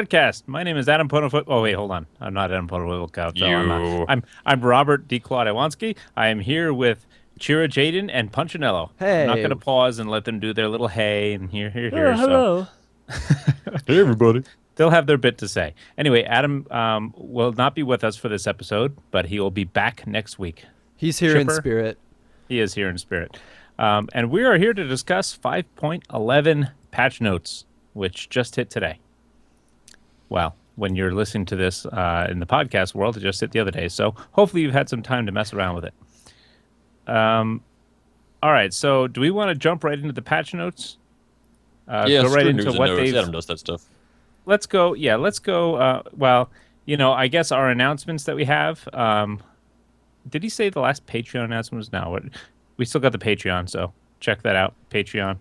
Podcast. My name is Adam Ponofoot. Oh wait, hold on. I'm not Adam Ponofoot. You. I'm Robert DeClawd-run. I am here with Chirajaeden and Punchinello. I'm not Hey. going to pause and let them do their little hey and here. Hello. Hey, everybody. They'll have their bit to say. Anyway, Adam will not be with us for this episode, but he will be back next week. He's here in Chipper? spirit. He is here in spirit. And we are here to discuss 5.11 patch notes, which just hit today. Well, when you're listening to this in the podcast world, it just hit the other day. So hopefully you've had some time to mess around with it. All right. So do we want to jump right into the patch notes? Yeah, go right news into and what notes. they've. Adam does that stuff. Let's go. Yeah, let's go. Well, I guess our announcements that we have. Did he say the last Patreon announcement was now? We still got the Patreon, so check that out. Patreon.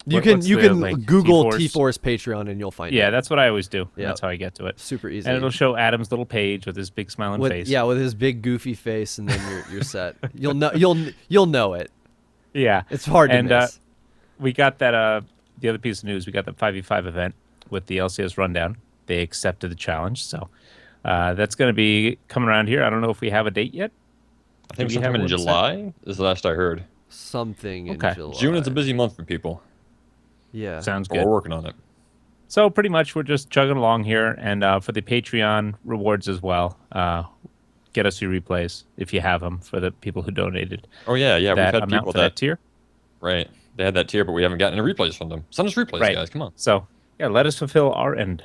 You can Google TForce? TForce Patreon and you'll find it. Yeah, that's what I always do. Yeah. That's how I get to it. Super easy. And it'll show Adam's little page with his big smiling face. Yeah, with his big goofy face, and then you're set. You'll know it. Yeah. It's hard to miss. We got that. The other piece of news, we got the 5v5 event with the LCS rundown. They accepted the challenge, so that's going to be coming around here. I don't know if we have a date yet. I think we sometime have in one set? July is the last I heard. Something Okay. in July. June is a busy month for people. Yeah. Sounds But good. we're working on it. So pretty much we're just chugging along here, and for the Patreon rewards as well, get us your replays if you have them for the people who donated. Oh, yeah. We've That had amount people for that tier. Right. They had that tier, but we haven't gotten any replays from them. Send us replays, Right. guys. Come on. So, yeah, let us fulfill our end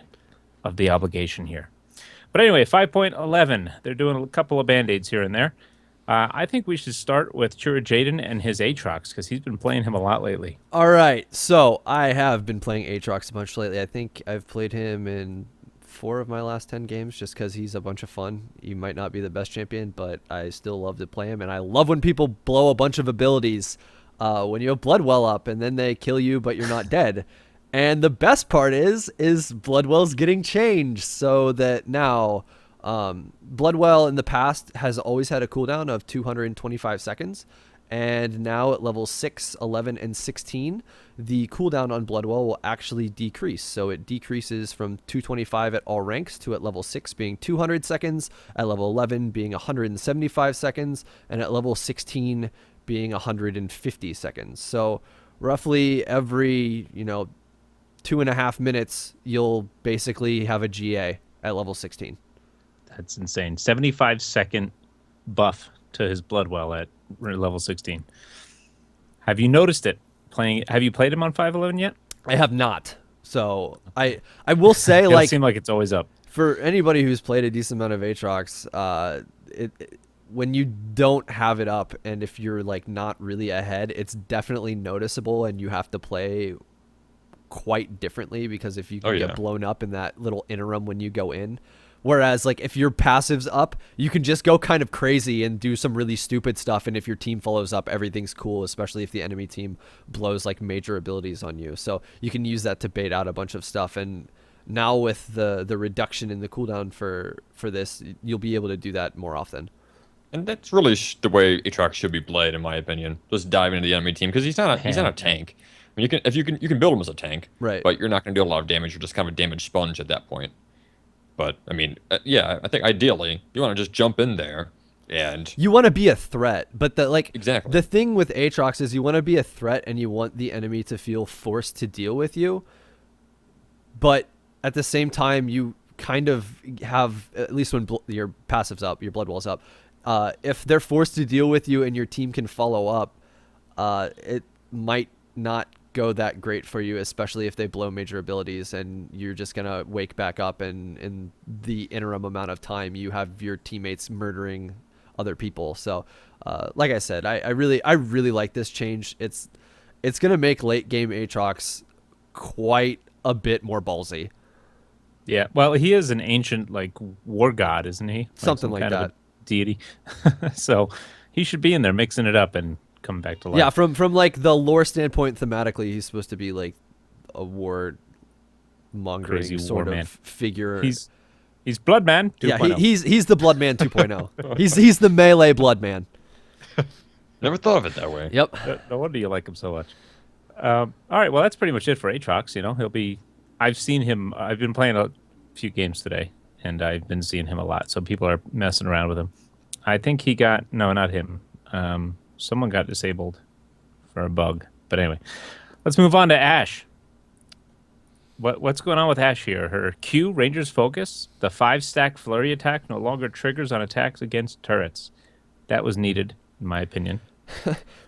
of the obligation here. But anyway, 5.11, they're doing a couple of Band-Aids here and there. I think we should start with Chirajaeden and his Aatrox, because he's been playing him a lot lately. All right. So I have been playing Aatrox a bunch lately. I think I've played him in 4 of my last 10 games just because he's a bunch of fun. He might not be the best champion, but I still love to play him. And I love when people blow a bunch of abilities when you have Bloodwell up and then they kill you, but you're not dead. And the best part is Bloodwell's getting changed so that now Bloodwell in the past has always had a cooldown of 225 seconds. And now at levels 6, 11, and 16, the cooldown on Bloodwell will actually decrease. So it decreases from 225 at all ranks to at level 6 being 200 seconds, at level 11 being 175 seconds, and at level 16 being 150 seconds. So roughly every, 2.5 minutes, you'll basically have a GA at level 16. That's insane. 75-second buff to his Bloodwell at level 16. Have you noticed it? Have you played him on 5.11 yet? I have not. So I will say, It seems like it's always up. for anybody who's played a decent amount of Aatrox, when you don't have it up and if you're like not really ahead, it's definitely noticeable and you have to play quite differently because if you can get blown up in that little interim when you go in. Whereas, like, if your passive's up, you can just go kind of crazy and do some really stupid stuff. And if your team follows up, everything's cool, especially if the enemy team blows, like, major abilities on you. So you can use that to bait out a bunch of stuff. And now with the reduction in the cooldown for this, you'll be able to do that more often. And that's really the way Aatrox should be played, in my opinion. Just dive into the enemy team, because he's not a tank. I mean, you can build him as a tank, Right? But you're not going to do a lot of damage. You're just kind of a damage sponge at that point. But, I mean, yeah, I think ideally, you want to just jump in there and... You want to be a threat, but Exactly. the thing with Aatrox is you want to be a threat and you want the enemy to feel forced to deal with you. But at the same time, you kind of have, at least when your passive's up, your Bloodwell's up, if they're forced to deal with you and your team can follow up, it might not go that great for you, especially if they blow major abilities and you're just gonna wake back up and in the interim amount of time you have your teammates murdering other people. So like I said, I really like this change. It's gonna make late game Aatrox quite a bit more ballsy. Yeah, well, he is an ancient, like, war god, isn't he? Something like kind of that. a deity. So he should be in there mixing it up and coming back to life. Yeah, from like the lore standpoint, thematically, he's supposed to be like a war mongering Crazy sort war of man. figure. He's Bloodman 2.0. Yeah, he's the Bloodman 2.0. he's the melee Bloodman. Never thought of it that way. Yep. No wonder you like him so much. All right, well, that's pretty much it for Aatrox. He'll be... I've seen him. I've been playing a few games today, and I've been seeing him a lot. So people are messing around with him. I think he got not him. Someone got disabled for a bug. But anyway, let's move on to Ashe. What's going on with Ashe here? Her Q, Ranger's Focus, the 5-stack flurry attack no longer triggers on attacks against turrets. That was needed, in my opinion.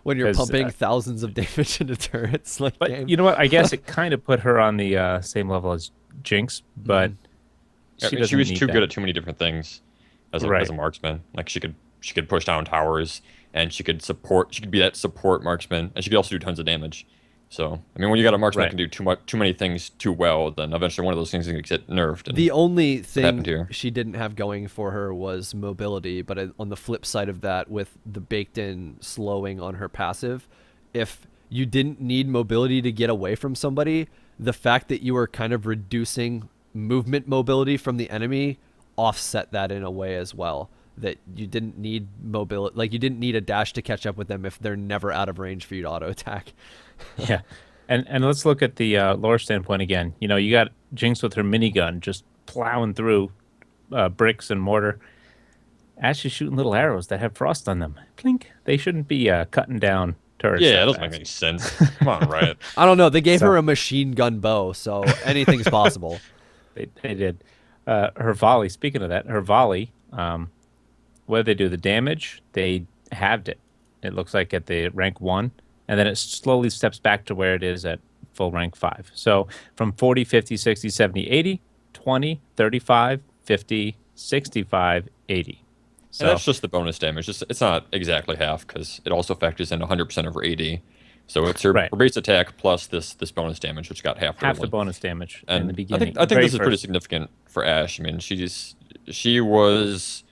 When you're pumping thousands of damage into turrets, like. But game. you know what? I guess it kind of put her on the same level as Jinx, but she was too good at too many different things as a marksman. Like she could push down towers, and she could be that support marksman, and she could also do tons of damage. So, I mean, when you got a marksman that can do too many things too well, then eventually one of those things is going to get nerfed. The only thing she didn't have going for her was mobility, but on the flip side of that, with the baked-in slowing on her passive, if you didn't need mobility to get away from somebody, the fact that you were kind of reducing movement mobility from the enemy offset that in a way as well. That you didn't need mobility, like you didn't need a dash to catch up with them if they're never out of range for you to auto attack. Yeah, and let's look at the lore standpoint again. You know, you got Jinx with her minigun just plowing through bricks and mortar. Ashe is shooting little arrows that have frost on them. Plink. They shouldn't be cutting down turrets. Yeah, it doesn't make any sense. Come on, Riot. I don't know. They gave her a machine gun bow, so anything's possible. They did. Her volley. Speaking of that, her volley. What did they do? The damage, they halved it. It looks like at the rank 1, and then it slowly steps back to where it is at full rank 5. So from 40, 50, 60, 70, 80, 20, 35, 50, 65, 80. So and that's just the bonus damage. It's not exactly half because it also factors in 100% of her AD. So it's her base attack plus this bonus damage, which got half the bonus damage in the beginning. I think this is pretty significant for Ashe. I mean, she was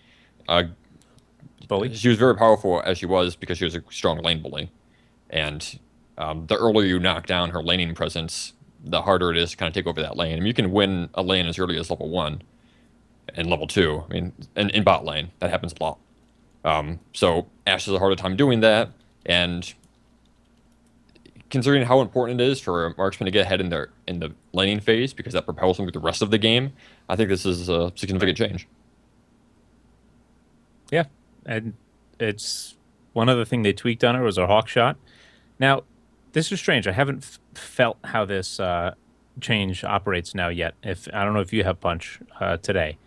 bully. She was very powerful as she was because she was a strong lane bully, and the earlier you knock down her laning presence, the harder it is to kind of take over that lane. I mean, you can win a lane as early as level 1 and level 2. I mean, in bot lane that happens a lot. So Ashe has a harder time doing that, and considering how important it is for a marksman to get ahead in the laning phase because that propels them through the rest of the game, I think this is a significant change. Yeah, and it's one other thing they tweaked on her was her hawk shot. Now, this is strange. I haven't felt how this change operates now yet. I don't know if you have punch today,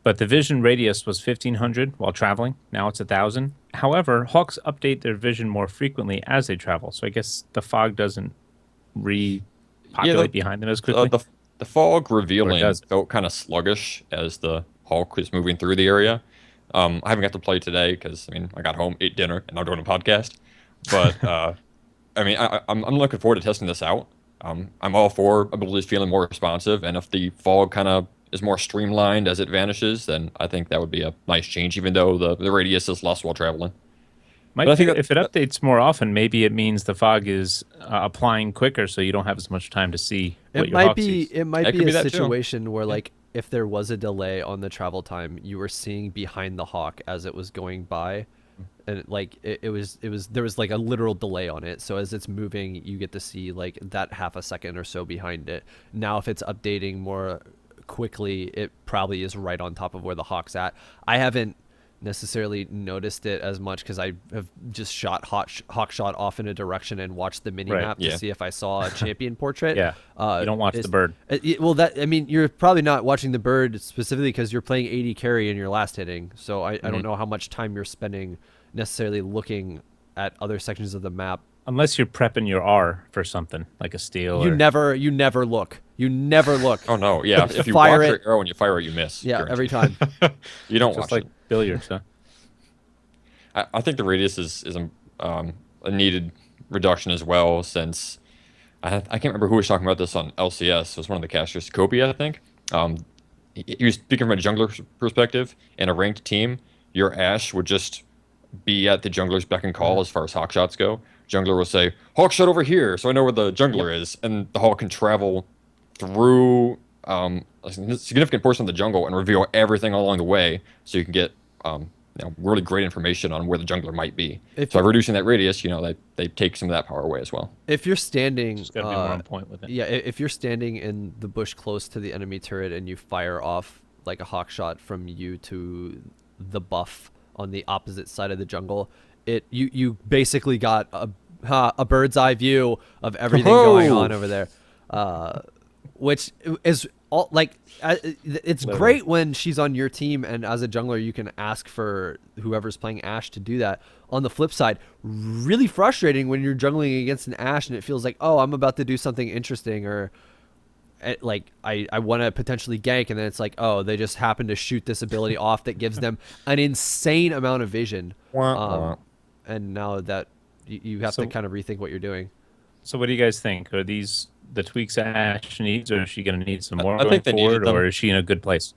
but the vision radius was 1,500 while traveling. Now it's 1,000. However, hawks update their vision more frequently as they travel, so I guess the fog doesn't repopulate behind them as quickly. The fog revealing felt kind of sluggish as the hawk was moving through the area. I haven't got to play today because I got home, ate dinner, and I'm doing a podcast. But I'm looking forward to testing this out. I'm all for abilities feeling more responsive, and if the fog kind of is more streamlined as it vanishes, then I think that would be a nice change, even though the radius is less while traveling. I think if it updates more often, maybe it means the fog is applying quicker, so you don't have as much time to see what your hawk sees. It might be a situation where, like, if there was a delay on the travel time, you were seeing behind the hawk as it was going by, and like there was like a literal delay on it. So as it's moving, you get to see like that half a second or so behind it. Now, if it's updating more quickly, it probably is right on top of where the hawk's at. I haven't necessarily noticed it as much because I have just shot hawk shot off in a direction and watched the mini map to see if I saw a champion portrait. You don't watch the bird. You're probably not watching the bird specifically because you're playing 80 carry in your last hitting. So I don't know how much time you're spending necessarily looking at other sections of the map. Unless you're prepping your R for something like a steal. You never look. You never look. Oh no, yeah. If you fire your arrow and you fire it, you miss. Yeah, guaranteed. every time. You don't just watch like it. Billiards, huh? I think the radius is a needed reduction as well, since I can't remember who was talking about this on LCS. It was one of the casters, Kobe, I think. He was speaking from a jungler perspective. In a ranked team, your Ashe would just be at the jungler's beck and call as far as hawk shots go. Jungler will say, "Hawk shot over here," so I know where the jungler is, and the hawk can travel through a significant portion of the jungle and reveal everything along the way, so you can get really great information on where the jungler might be. If So by reducing that radius, they take some of that power away as well. If you're standing, Just gotta be more on point with it. yeah, if you're standing in the bush close to the enemy turret and you fire off like a hawk shot from you to the buff on the opposite side of the jungle, you basically got a bird's eye view of everything going on over there, which is all like it's great when she's on your team, and as a jungler you can ask for whoever's playing Ashe to do that. On the flip side, really frustrating when you're jungling against an Ashe and it feels like, oh, I'm about to do something interesting, or like I want to potentially gank, and then it's like, oh, they just happen to shoot this ability off that gives them an insane amount of vision. And now that you have to kind of rethink what you're doing. So what do you guys think? Are these the tweaks Ashe needs, or is she going to need some more I think going they forward, them. or is she in a good place?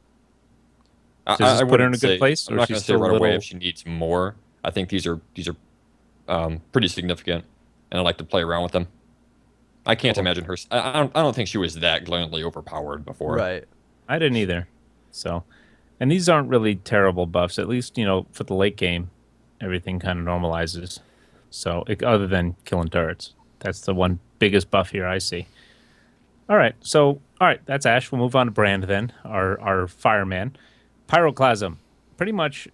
I Does this put her in a wouldn't good say- place, I'm or not she's going to say still right a away little... if she needs more. I think these are pretty significant, and I like to play around with them. I can't imagine her. I don't think she was that glaringly overpowered before. Right. I didn't either. So, and these aren't really terrible buffs. At least, for the late game, everything kind of normalizes. So, other than killing turrets, that's the one biggest buff here I see. All right. So, that's Ashe. We'll move on to Brand then, our fireman. Pyroclasm. Pretty much,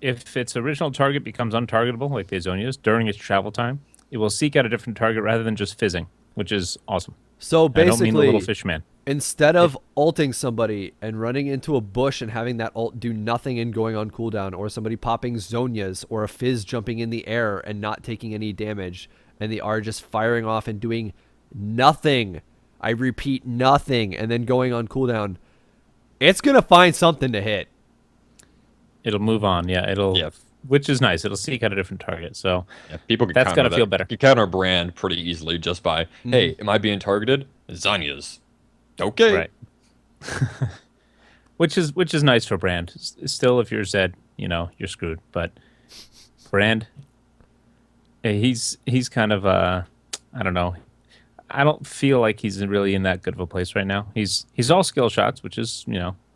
if its original target becomes untargetable, like the Azonia's, during its travel time, it will seek out a different target rather than just fizzing, which is awesome. So I don't mean the basically, little fish man. instead of ulting somebody and running into a bush and having that ult do nothing and going on cooldown, or somebody popping Zonias, or a Fizz jumping in the air and not taking any damage, and the R just firing off and doing nothing, I repeat, nothing, and then going on cooldown, it's going to find something to hit. It'll move on. Yeah, which is nice. It'll seek out a different target. So People can that's counter gotta feel better. You can counter Brand pretty easily just by, hey, am I being targeted? Zanya's. Okay. Right. which is nice for Brand. Still, if you're Zed, you're screwed. But Brand, he's kind of I don't know. I don't feel like he's really in that good of a place right now. He's all skill shots, which is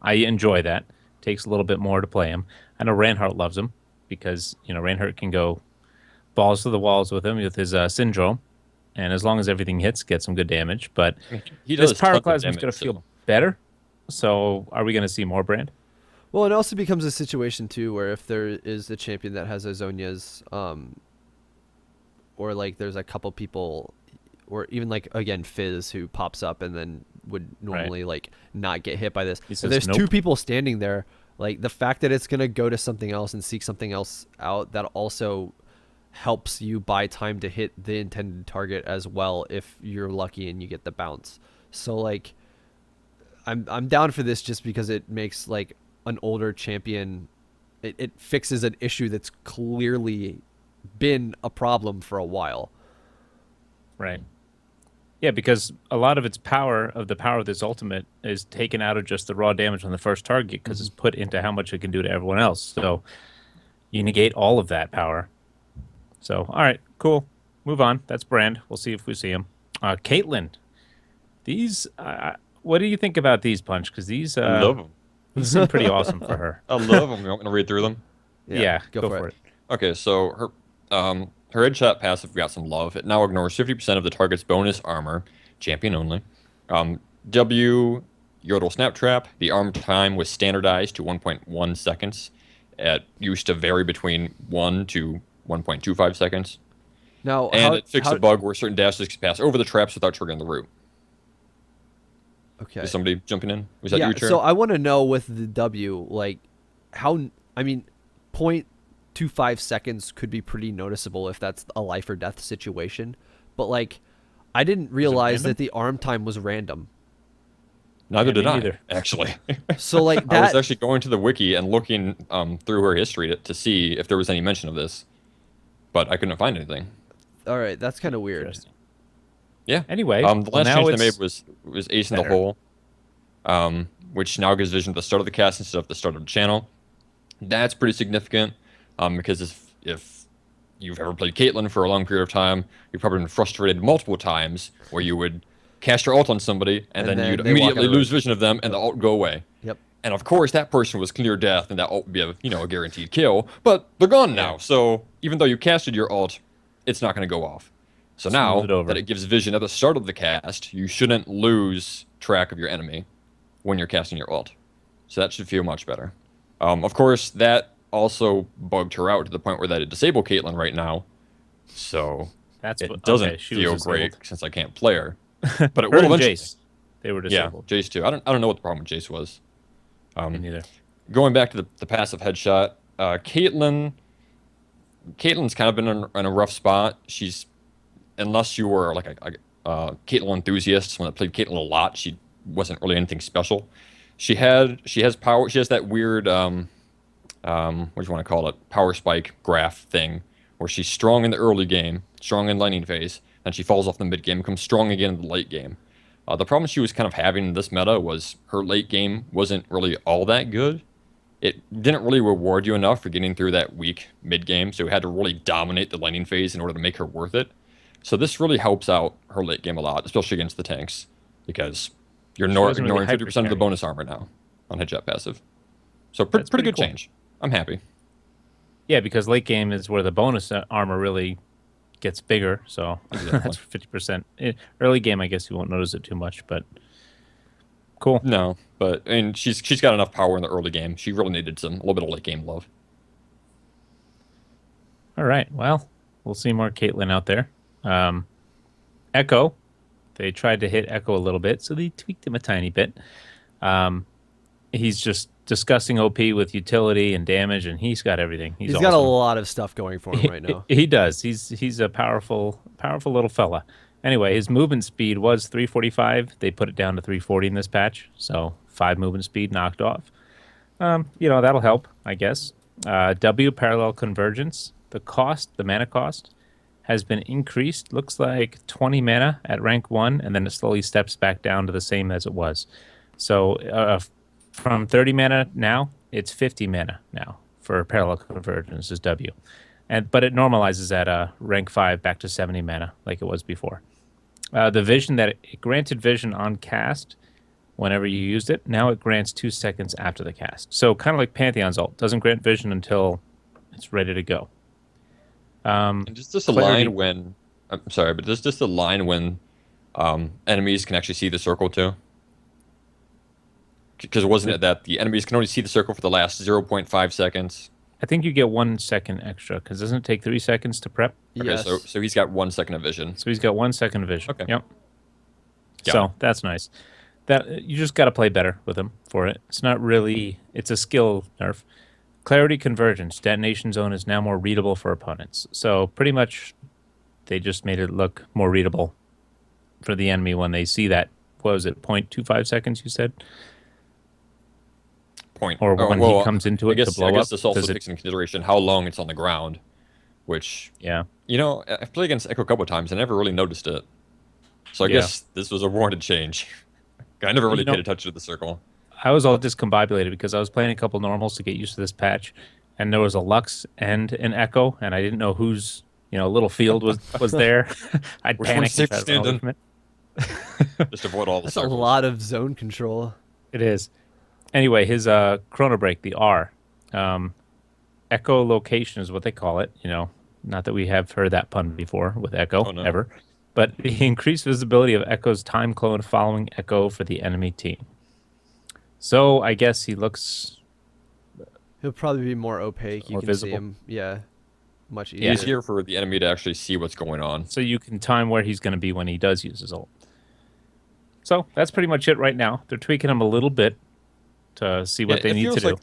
I enjoy that. Takes a little bit more to play him. I know Reinhardt loves him because Reinhardt can go balls to the walls with him with his syndrome, and as long as everything hits, get some good damage. But this Pyroclasm is going to feel better. So are we going to see more Brand? Well, it also becomes a situation too where if there is a champion that has Azonias, or like there's a couple people, or even like again Fizz who pops up and then would normally like not get hit by this. If there's two people standing there, like the fact that it's gonna go to something else and seek something else out, that also helps you buy time to hit the intended target as well if you're lucky and you get the bounce. So like I'm down for this just because it makes like an older champion, it fixes an issue that's clearly been a problem for a while. Right. Yeah, because a lot of its power of this ultimate is taken out of just the raw damage on the first target because it's put into how much it can do to everyone else. So you negate all of that power. So, all right, cool. Move on. That's Brand. We'll see if we see him. Caitlyn. These, what do you think about these, Punch? Because these, I love them. These seem pretty awesome for her. I love them. You want me to read through them? Yeah, go for it. Okay, so her headshot passive got some love. It now ignores 50% of the target's bonus armor, champion only. W Yodel Snap Trap. The arm time was standardized to 1.1 seconds. It used to vary between 1 to 1.25 seconds. Now, it fixed a bug where certain dashes could pass over the traps without triggering the root. Okay. Is somebody jumping in? Was that your turn? So I want to know with the W, like, how, I mean, 0.25 seconds could be pretty noticeable if that's a life or death situation. But, like, I didn't realize that the arm time was random. Neither did I, neither. actually. So, like, that... I was actually going to the wiki and looking through her history to see if there was any mention of this. But I couldn't find anything. All right, that's kind of weird. Yeah. Anyway, the last change they made was Ace in the Hole, which now gives vision at the start of the cast instead of the start of the channel. That's pretty significant because if you've ever played Caitlyn for a long period of time, you've probably been frustrated multiple times where you would cast your ult on somebody and then you'd immediately lose vision of them and the ult go away. Yep. And of course, that person was clear death, and that ult would be a guaranteed kill. But they're gone now, so even though you casted your ult, it's not going to go off. So Smooth now it over. that it gives vision at the start of the cast, you shouldn't lose track of your enemy when you're casting your ult. So that should feel much better. Of course, that also bugged her out to the point where that it disabled Caitlyn right now. So it doesn't feel great since I can't play her. But it Her will and eventually. Jayce, they were disabled. Yeah, Jayce too. I don't know what the problem with Jayce was. Me neither. Going back to the passive headshot, Caitlyn's kind of been in a rough spot. Unless you were like a Caitlyn enthusiast, someone that played Caitlyn a lot, she wasn't really anything special. She has power. She has that weird what do you want to call it? Power spike graph thing, where she's strong in the early game, strong in laning phase, and she falls off the mid game, becomes strong again in the late game. The problem she was kind of having in this meta was her late game wasn't really all that good. It didn't really reward you enough for getting through that weak mid game, so you had to really dominate the laning phase in order to make her worth it. So this really helps out her late game a lot, especially against the tanks, because you're ignoring 50% of the bonus armor now on headshot passive. So pretty good cool. change. I'm happy. Yeah, because late game is where the bonus armor really gets bigger, so Exactly. that's 50%. Early game, I guess you won't notice it too much, but cool. No, but she's got enough power in the early game. She really needed a little bit of late game love. All right, well, we'll see more Caitlyn out there. Ekko, they tried to hit Ekko a little bit, so they tweaked him a tiny bit. He's just disgusting OP with utility and damage, and he's got everything. He's got a lot of stuff going for him right now. He does. He's a powerful little fella. Anyway, his movement speed was 345. They put it down to 340 in this patch, so 5 movement speed knocked off. That'll help, I guess. W parallel convergence. The mana cost, has been increased. Looks like 20 mana at rank 1, and then it slowly steps back down to the same as it was. So from 30 mana now, it's 50 mana now for parallel convergence is W. But it normalizes at rank 5 back to 70 mana like it was before. The vision that it granted vision on cast whenever you used it, now it grants 2 seconds after the cast. So kind of like Pantheon's ult, doesn't grant vision until it's ready to go. And does this align when... I'm sorry, but does this align when enemies can actually see the circle too? Because wasn't it that the enemies can only see the circle for the last 0.5 seconds? I think you get 1 second extra, because doesn't it take 3 seconds to prep? Okay, Yes. so he's got 1 second of vision. So he's got 1 second of vision. Okay. Yep. Got So it. that's nice. That you just got to play better with him for it. It's not really. It's a skill nerf. Clarity convergence. Detonation zone is now more readable for opponents. So pretty much, they just made it look more readable for the enemy when they see that. What was it? 0.25 seconds? You said. Point. Or when he comes into it to blow I guess up, this also does it- takes into consideration how long it's on the ground, which, Yeah. I've played against Ekko a couple of times and I never really noticed it. So I Yeah. guess this was a warranted change. I never really You know- paid attention to the circle. I was all discombobulated because I was playing a couple normals to get used to this patch, and there was a Lux and an Ekko, and I didn't know whose little field was there. I'd Which panic one's safe to and try to run away stand from it. Just avoid all the That's a circles. lot of zone control. It is. Anyway, his Chrono Break, the R, Echo Location is what they call it. Not that we have heard that pun before with Echo Oh, no. ever, but the increased visibility of Echo's time clone following Echo for the enemy team. So I guess he looks He'll probably be more opaque. You More can visible. see him. Yeah. Much Yeah. easier. Easier for the enemy to actually see what's going on. so you can time where he's going to be when he does use his ult. So that's pretty much it right now. They're tweaking him a little bit to see what Yeah, they it need to feels do. like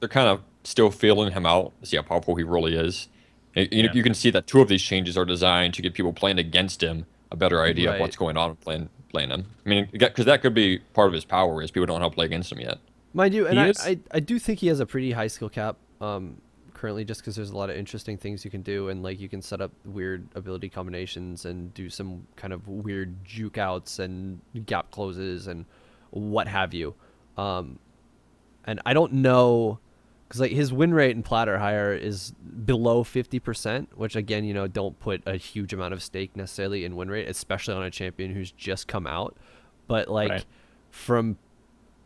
they're kind of still feeling him out to see how powerful he really is. Yeah. You can see that 2 of these changes are designed to give people playing against him a better idea of Right. what's going on playing him. I mean, because that could be part of his power is people don't know how to play against him yet. Mind you, and He I, is- I do think he has a pretty high skill cap currently, just because there's a lot of interesting things you can do, and like you can set up weird ability combinations and do some kind of weird juke outs and gap closes and what have you. And I don't know, because like his win rate in plat or higher is below 50%, which again, don't put a huge amount of stake necessarily in win rate, especially on a champion who's just come out. But like Right. from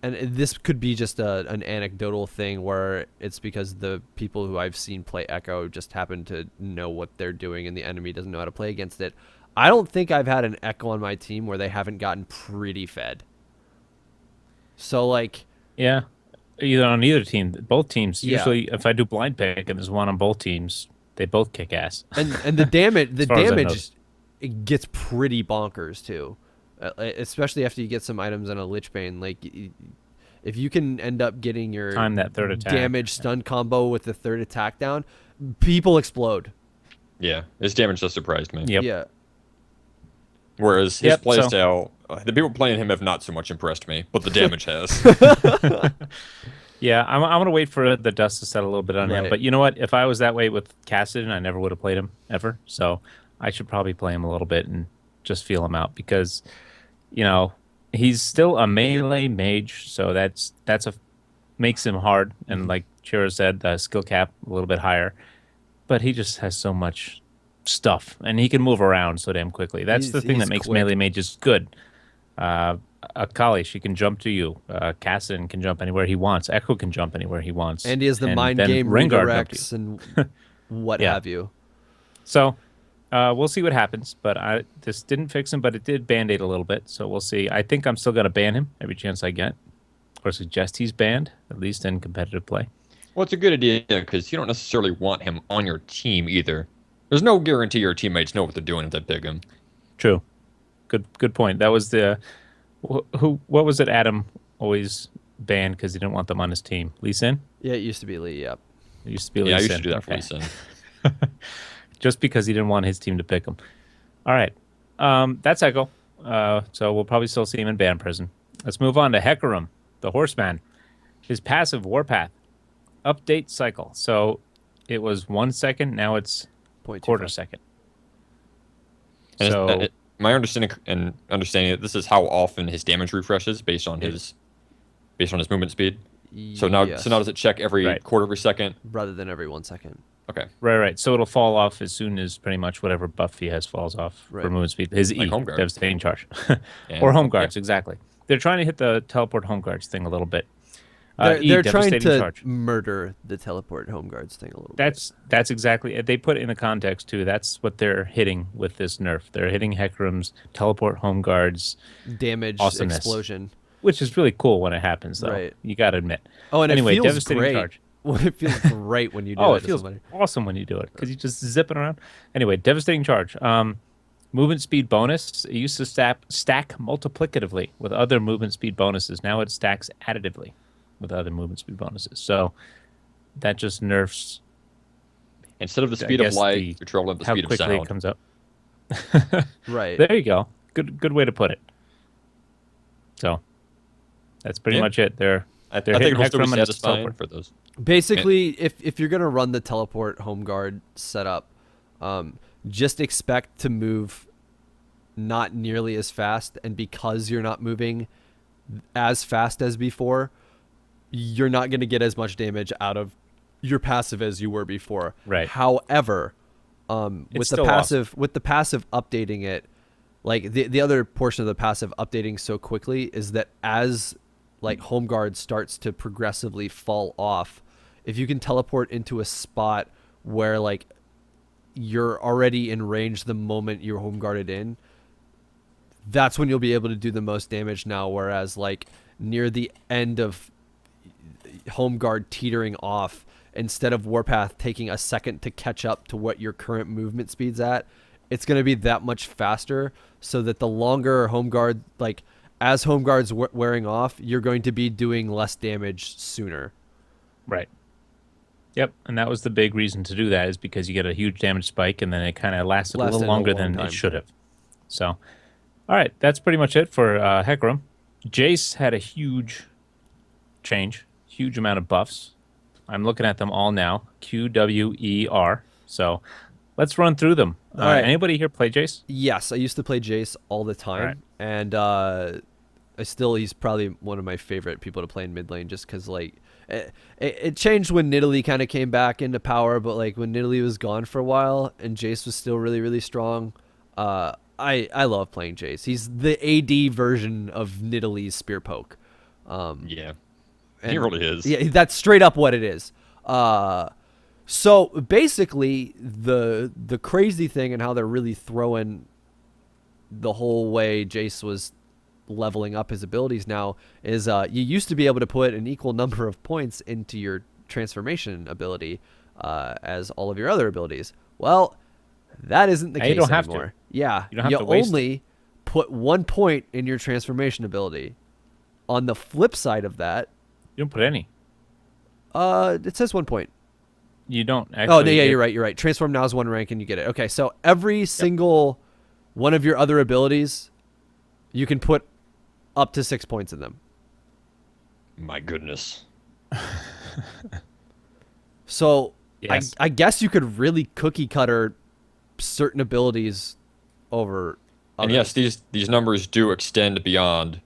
and this could be just an anecdotal thing where it's because the people who I've seen play Ekko just happen to know what they're doing and the enemy doesn't know how to play against it. I don't think I've had an Ekko on my team where they haven't gotten pretty fed. So, like... Yeah, either on either team. Both teams. Yeah. Usually, if I do blind pick and there's one on both teams, they both kick ass. And the damage As far as I know. it gets pretty bonkers too, especially after you get some items on a Lich Bane. Like if you can end up getting your Time that third attack. damage stun combo with the third attack down, people explode. Yeah, his damage just surprised me. Yep. Yeah. Whereas his Yep, playstyle, the people playing him have not so much impressed me, but the damage has. Yeah, I'm going to wait for the dust to settle a little bit on him. Right. But you know what? If I was that way with Kassadin, I never would have played him ever. So I should probably play him a little bit and just feel him out because, you know, he's still a melee mage. So that's makes him hard. And like Chira said, the skill cap a little bit higher. But he just has so much stuff. And he can move around so damn quickly. That's the thing that He's makes quick. melee mages good. Akali, she can jump to you. Kassadin can jump anywhere he wants. Ekko can jump anywhere he wants. And he has the mind then game Rengar jumped redirects and what Yeah. have you. So we'll see what happens. But this didn't fix him, but it did band-aid a little bit. So we'll see. I think I'm still going to ban him every chance I get, or suggest he's banned, at least in competitive play. Well, it's a good idea because you don't necessarily want him on your team either. There's no guarantee your teammates know what they're doing if they pick him. True. Good point. That was the what was it Adam always banned because he didn't want them on his team? Lee Sin? Yeah, it used to be Lee. Yep. It used to be Lee Yeah, I Sin. used to do that for Okay. Lee Sin. Just because he didn't want his team to pick him. All right. That's Ekko. So we'll probably still see him in ban prison. Let's move on to Hecarim, the horseman. His passive Warpath. Update cycle. So it was 1 second. Now it's 0.25. quarter second. And So my understanding that this is how often his damage refreshes based on his movement speed. So now Yes. does it check every Right. quarter of a second? rather than every 1 second. Okay. right. So it'll fall off as soon as pretty much whatever buff he has falls off Right. for movement speed. His Like E, home guard. devastating charge, And- or home guards, yeah. exactly. They're trying to hit the teleport home guards thing a little bit. They're trying devastating to charge. murder the teleport home guards thing a little bit. That's exactly. They put it in the context too. That's what they're hitting with this nerf. They're hitting Hecarim's teleport home guards, Damage, awesomeness. explosion. which is really cool when it happens, though. Right. You got to admit. Oh, and Anyway, it feels devastating great. charge. It feels great when you do Oh, that it to feels somebody. awesome when you do it because you just zipping around. Anyway, devastating charge. Movement speed bonus. It used to stack multiplicatively with other movement speed bonuses. Now it stacks additively with other movement speed bonuses. So that just nerfs Instead of the I speed of guess light, the- you're traveling at the how speed of quickly it sound. comes up. Right. There you go. Good way to put it. So that's pretty Yeah. much it. They're I They're think hitting it'll still be Hecarim and it's satisfying teleport. for those. Basically, if you're gonna run the teleport home guard setup, just expect to move not nearly as fast, and because you're not moving as fast as before, you're not gonna get as much damage out of your passive as you were before. Right. However, with It's the still passive updating it, like the other portion of the passive updating so quickly is that as like home guard starts to progressively fall off, if you can teleport into a spot where like you're already in range the moment you're home guarded in, that's when you'll be able to do the most damage now. Whereas like near the end of home guard teetering off, instead of Warpath taking a second to catch up to what your current movement speed's at, it's going to be that much faster, so that the longer home guard, like as home guards wearing off, you're going to be doing less damage sooner. right. Yep, and that was the big reason to do that is because you get a huge damage spike and then it kind of lasted a little longer than long it time. should have. So, all right, that's pretty much it for Hecarim. Jayce had a huge change, huge amount of buffs. I'm looking at them all now. QWER. So let's run through them. All right. Anybody here play Jayce? Yes, I used to play Jayce all the time, Right. and he's probably one of my favorite people to play in mid lane, just because like it changed when Nidalee kind of came back into power, but like when Nidalee was gone for a while and Jayce was still really really strong, I love playing Jayce. He's the AD version of Nidalee's spear poke. Yeah, And he really is. Yeah, that's straight up what it is. So basically, the crazy thing and how they're really throwing the whole way Jayce was leveling up his abilities now is you used to be able to put an equal number of points into your transformation ability as all of your other abilities. Well, that isn't the Now case you don't have anymore. to. Yeah, You don't have to waste only put 1 point in your transformation ability. On the flip side of that, You don't put any. it says 1 point. You don't actually. Oh, no, yeah, you're right. You're right. Transform now is 1 rank and you get it. Okay, so every single one of your other abilities, you can put up to 6 points in them. My goodness. So Yes. I guess you could really cookie cutter certain abilities over And others. yes, these numbers do extend beyond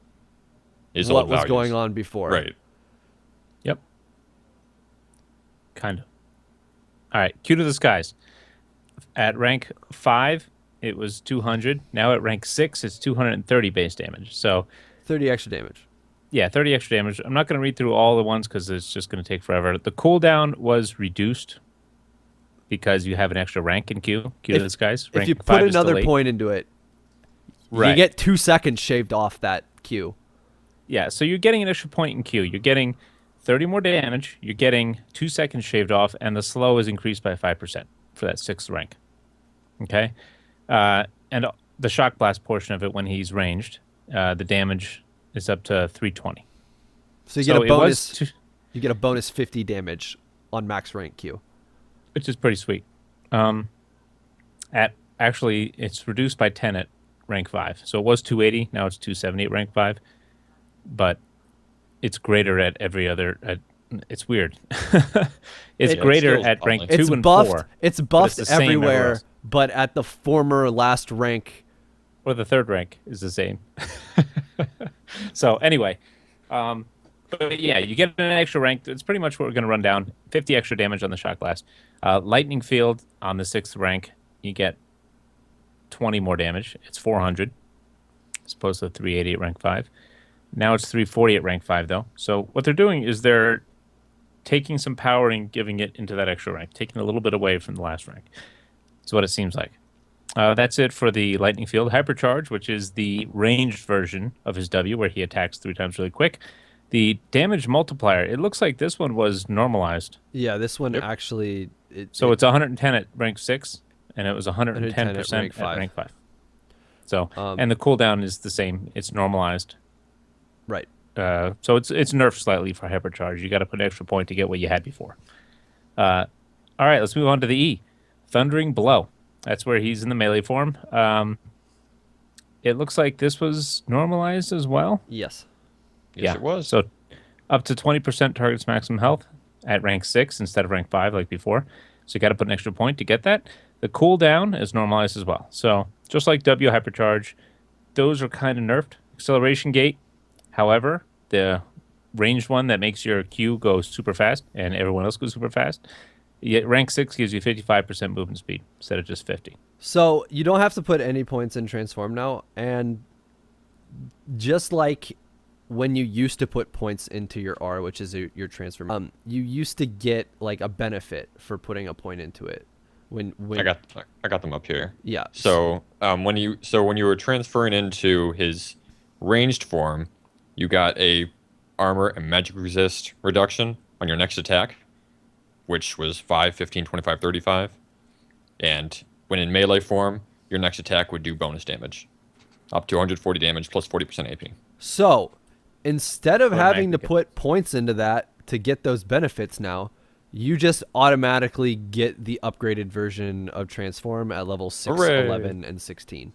his what old was values. going on before. Right. Yep. Kind of. All right. Q to the skies. At rank 5, it was 200. Now at rank 6, it's 230 base damage. So, 30 extra damage. yeah, 30 extra damage. I'm not going to read through all the ones because it's just going to take forever. The cooldown was reduced because you have an extra rank in Q. Q to the skies. If Rank you 5 put is still another 8. point into it, you Right. get 2 seconds shaved off that Q. Yeah, so you're getting an extra point in Q. You're getting 30 more damage. You're getting 2 seconds shaved off, and the slow is increased by 5% for that 6th rank. Okay? And the shock blast portion of it, when he's ranged, the damage is up to 320. So you get a it bonus. was You get a bonus 50 damage on max rank Q. which is pretty sweet. Actually, it's reduced by 10 at rank 5. So it was 280. Now it's 270 at rank 5. But it's greater at every other. It's weird. It's Yeah, greater it's at still rank unlikely. 2 It's and buffed. 4. It's but buffed the same everywhere everywhere, else. but at the former last rank. Or the 3rd rank is the same. So anyway, but yeah, you get an extra rank. It's pretty much what we're going to run down. 50 extra damage on the shock blast. Lightning field on the 6th rank, you get 20 more damage. It's 400 as opposed to 380 at rank 5. Now it's 340 at rank 5 though. So what they're doing is they're taking some power and giving it into that extra rank, taking a little bit away from the last rank. That's what it seems like. That's it for the lightning field. Hypercharge, which is the ranged version of his W, where he attacks 3 times really quick. The damage multiplier, it looks like this one was normalized. Yeah, this one Yep. actually. So it's 110 at rank 6, and it was 110% 110 at rank 5. So, Um, and the cooldown is the same. It's normalized. right. So it's nerfed slightly for hypercharge. You got to put an extra point to get what you had before. All right, let's move on to the E. Thundering Blow. That's where he's in the melee form. It looks like this was normalized as well. Yes. Yes, it was. So up to 20% targets maximum health at rank 6 instead of rank 5 like before. So you got to put an extra point to get that. The cooldown is normalized as well. So just like W hypercharge, those are kind of nerfed. Acceleration gate, however, the ranged one that makes your Q go super fast and everyone else goes super fast. Yet rank 6 gives you 55% movement speed instead of just 50. So you don't have to put any points in transform now, and just like when you used to put points into your R, which is your transform, you used to get like a benefit for putting a point into it. When I got them up here. yeah. So when you were transferring into his ranged form, you got a armor and magic resist reduction on your next attack, which was 5, 15, 25, 35. And when in melee form, your next attack would do bonus damage, up to 140 damage plus 40% AP. So instead of having to Automatically put points into that to get those benefits now, you just automatically get the upgraded version of transform at level 6, Hooray. 11, and 16.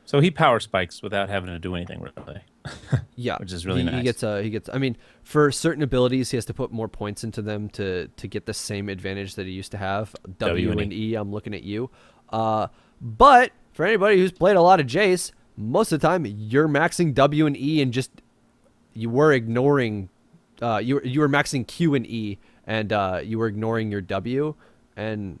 So he power spikes without having to do anything really. Yeah, Which is really he nice. He gets. I mean, for certain abilities, he has to put more points into them to get the same advantage that he used to have. W and E. I'm looking at you. But for anybody who's played a lot of Jayce, most of the time you're maxing W and E and just you were ignoring. You were maxing Q and E and you were ignoring your W. And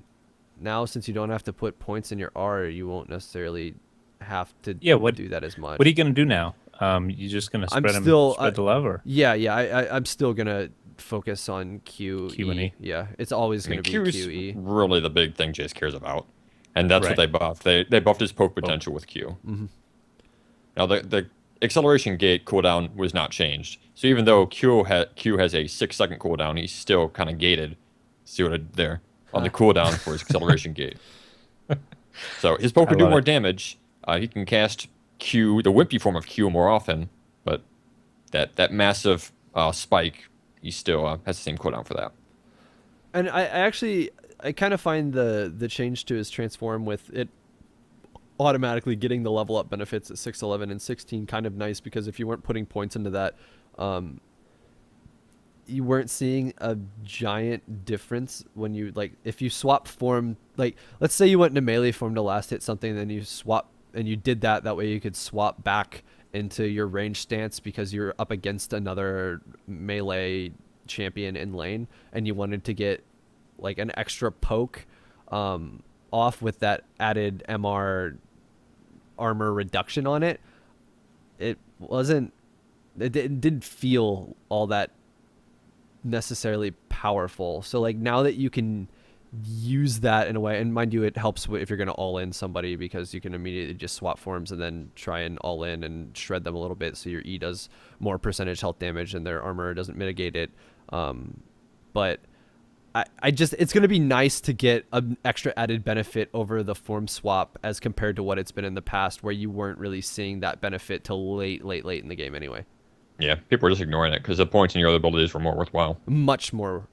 now since you don't have to put points in your R, you won't necessarily have to Yeah, do that as much. What are you going to do now? You just gonna I'm spread still spread the love, or yeah. I'm still gonna focus on Q, Q and E? Yeah, it's always I mean, gonna be Q is QE. really the big thing Jayce cares about, and that's what Right. they buffed. They buffed his poke potential with Q. Mm-hmm. Now the acceleration gate cooldown was not changed, so even though Q has a 6-second cooldown, he's still kind of gated. See what I did there on the cooldown for his acceleration gate. So his poke I would do love more it. damage. He can cast Q, the wimpy form of Q, more often, but that massive spike, he still has the same cooldown for that. And I kind of find the change to his transform with it automatically getting the level up benefits at 6, 11, and 16 kind of nice, because if you weren't putting points into that, you weren't seeing a giant difference when you, like, if you swap form, like, let's say you went into melee form to last hit something, then you swap, and you did that way you could swap back into your range stance because you're up against another melee champion in lane, and you wanted to get like an extra poke off with that added MR armor reduction on it. It didn't feel all that necessarily powerful. So like now that you can use that in a way, and mind you, it helps if you're going to all in somebody, because you can immediately just swap forms and then try and all in and shred them a little bit, so your E does more percentage health damage and their armor doesn't mitigate it. But I just, it's going to be nice to get an extra added benefit over the form swap as compared to what it's been in the past, where you weren't really seeing that benefit till late in the game anyway. Yeah, people were just ignoring it because the points in your other abilities were more worthwhile. Much more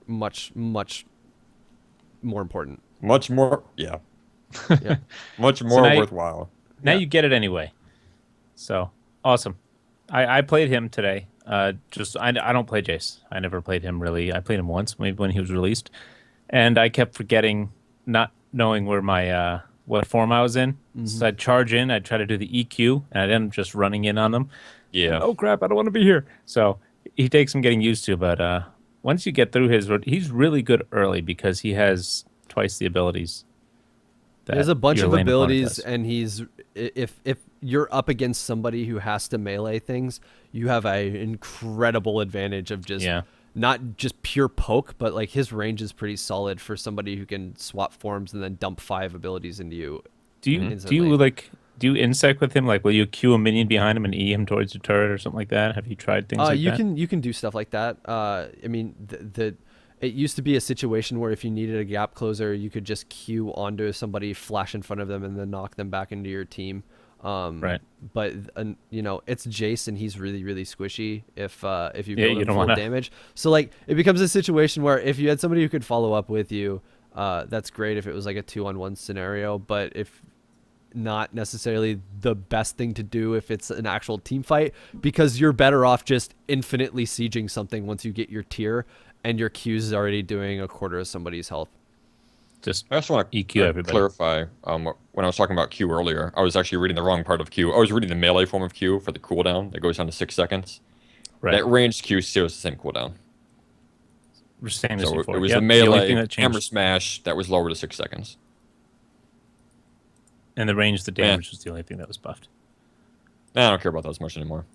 important. Much more, yeah. Yeah. Much more now worthwhile. Now Yeah. you get it anyway. So awesome. I played him today. I don't play Jayce. I never played him really. I played him once, maybe when he was released, and I kept forgetting, not knowing where my what form I was in. Mm-hmm. So I'd charge in, I'd try to do the EQ, and I'd end up just running in on them. Yeah. Oh crap! I don't want to be here. So he takes some getting used to, but once you get through he's really good early because he has twice the abilities. He has a bunch your of lane opponent abilities, does. and if you're up against somebody who has to melee things, you have an incredible advantage of just not just pure poke, but like his range is pretty solid for somebody who can swap forms and then dump 5 abilities into you. Do you insect with him? Like, will you queue a minion behind him and E him towards your turret or something like that? Have you tried things like that? You can do stuff like that. I mean, it used to be a situation where if you needed a gap closer, you could just queue onto somebody, flash in front of them, and then knock them back into your team. Right. But it's Jayce, and he's really, really squishy if you build you him don't full wanna... damage. So like it becomes a situation where if you had somebody who could follow up with you, that's great if it was like a 2-on-1 scenario. But if not necessarily the best thing to do if it's an actual team fight, because you're better off just infinitely sieging something once you get your tier and your Q's is already doing a quarter of somebody's health. Just I also want to EQ everybody. clarify, when I was talking about Q earlier, I was actually reading the wrong part of Q. I was reading the melee form of Q for the cooldown that goes down to 6 seconds. Right. That ranged Q still has the same cooldown. Same as So before. it was Yep, the the only melee thing that hammer changed. smash that was lower to 6 seconds. And the range, the damage was the only thing that was buffed. Nah, I don't care about that as much anymore.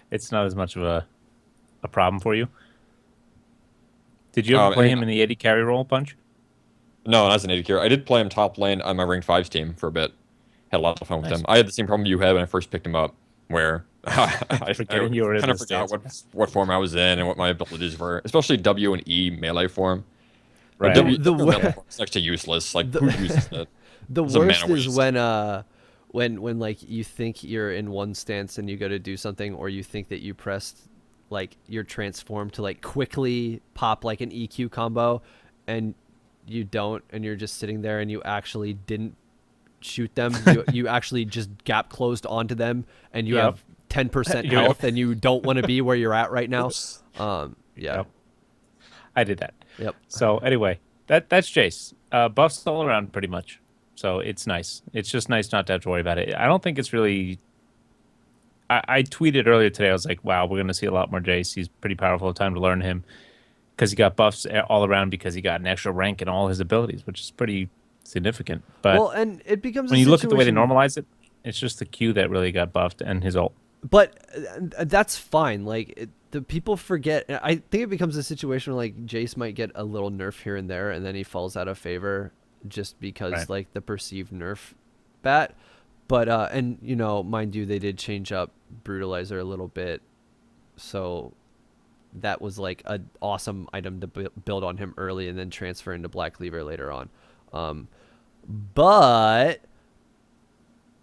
It's not as much of a problem for you. Did you ever play him in the 80 carry roll bunch? No, not as an AD carry. I did play him top lane on my ranked 5s team for a bit. Had a lot of fun with Nice. him. I had the same problem you had when I first picked him up, where I Forgetting you were in kind of the forgot stance. what form I was in and what my abilities were, especially W and E melee form. Right. W, The melee form is next to useless. Like, who uses it? The It's a worst mana is waste. when like you think you're in one stance and you go to do something, or you think that you pressed like your transform to like quickly pop like an EQ combo, and you don't, and you're just sitting there and you actually didn't shoot them. You actually just gap closed onto them, and you have 10% health, and you don't want to be where you're at right now. Yeah. Yep. I did that. Yep. So anyway, that's Jayce. Buffs all around pretty much. So it's nice. It's just nice not to have to worry about it. I don't think it's really... I tweeted earlier today, I was like, wow, we're going to see a lot more Jayce. He's pretty powerful. Time to learn him. Because he got buffs all around because he got an extra rank in all his abilities, which is pretty significant. But Well, and it becomes when you look at the way they normalize it, It's just the Q that really got buffed and his ult. But that's fine. Like the people forget. I think it becomes a situation where like Jayce might get a little nerf here and there, and then he falls out of favor just because like the perceived nerf bat. But and you know, mind you, they did change up Brutalizer a little bit, so that was like an awesome item to build on him early, and then transfer into Black Cleaver later on. But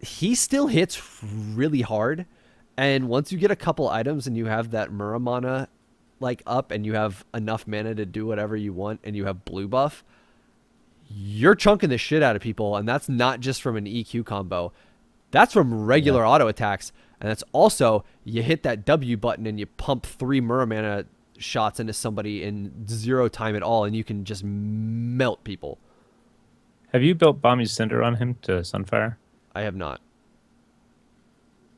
he still hits really hard. And once you get a couple items and you have that Muramana like up and you have enough mana to do whatever you want and you have blue buff, you're chunking the shit out of people. And that's not just from an EQ combo. That's from regular auto attacks. And that's also, you hit that W button and you pump 3 Muramana shots into somebody in 0 time at all, and you can just melt people. Have you built Bommy's Cinder on him to Sunfire? I have not.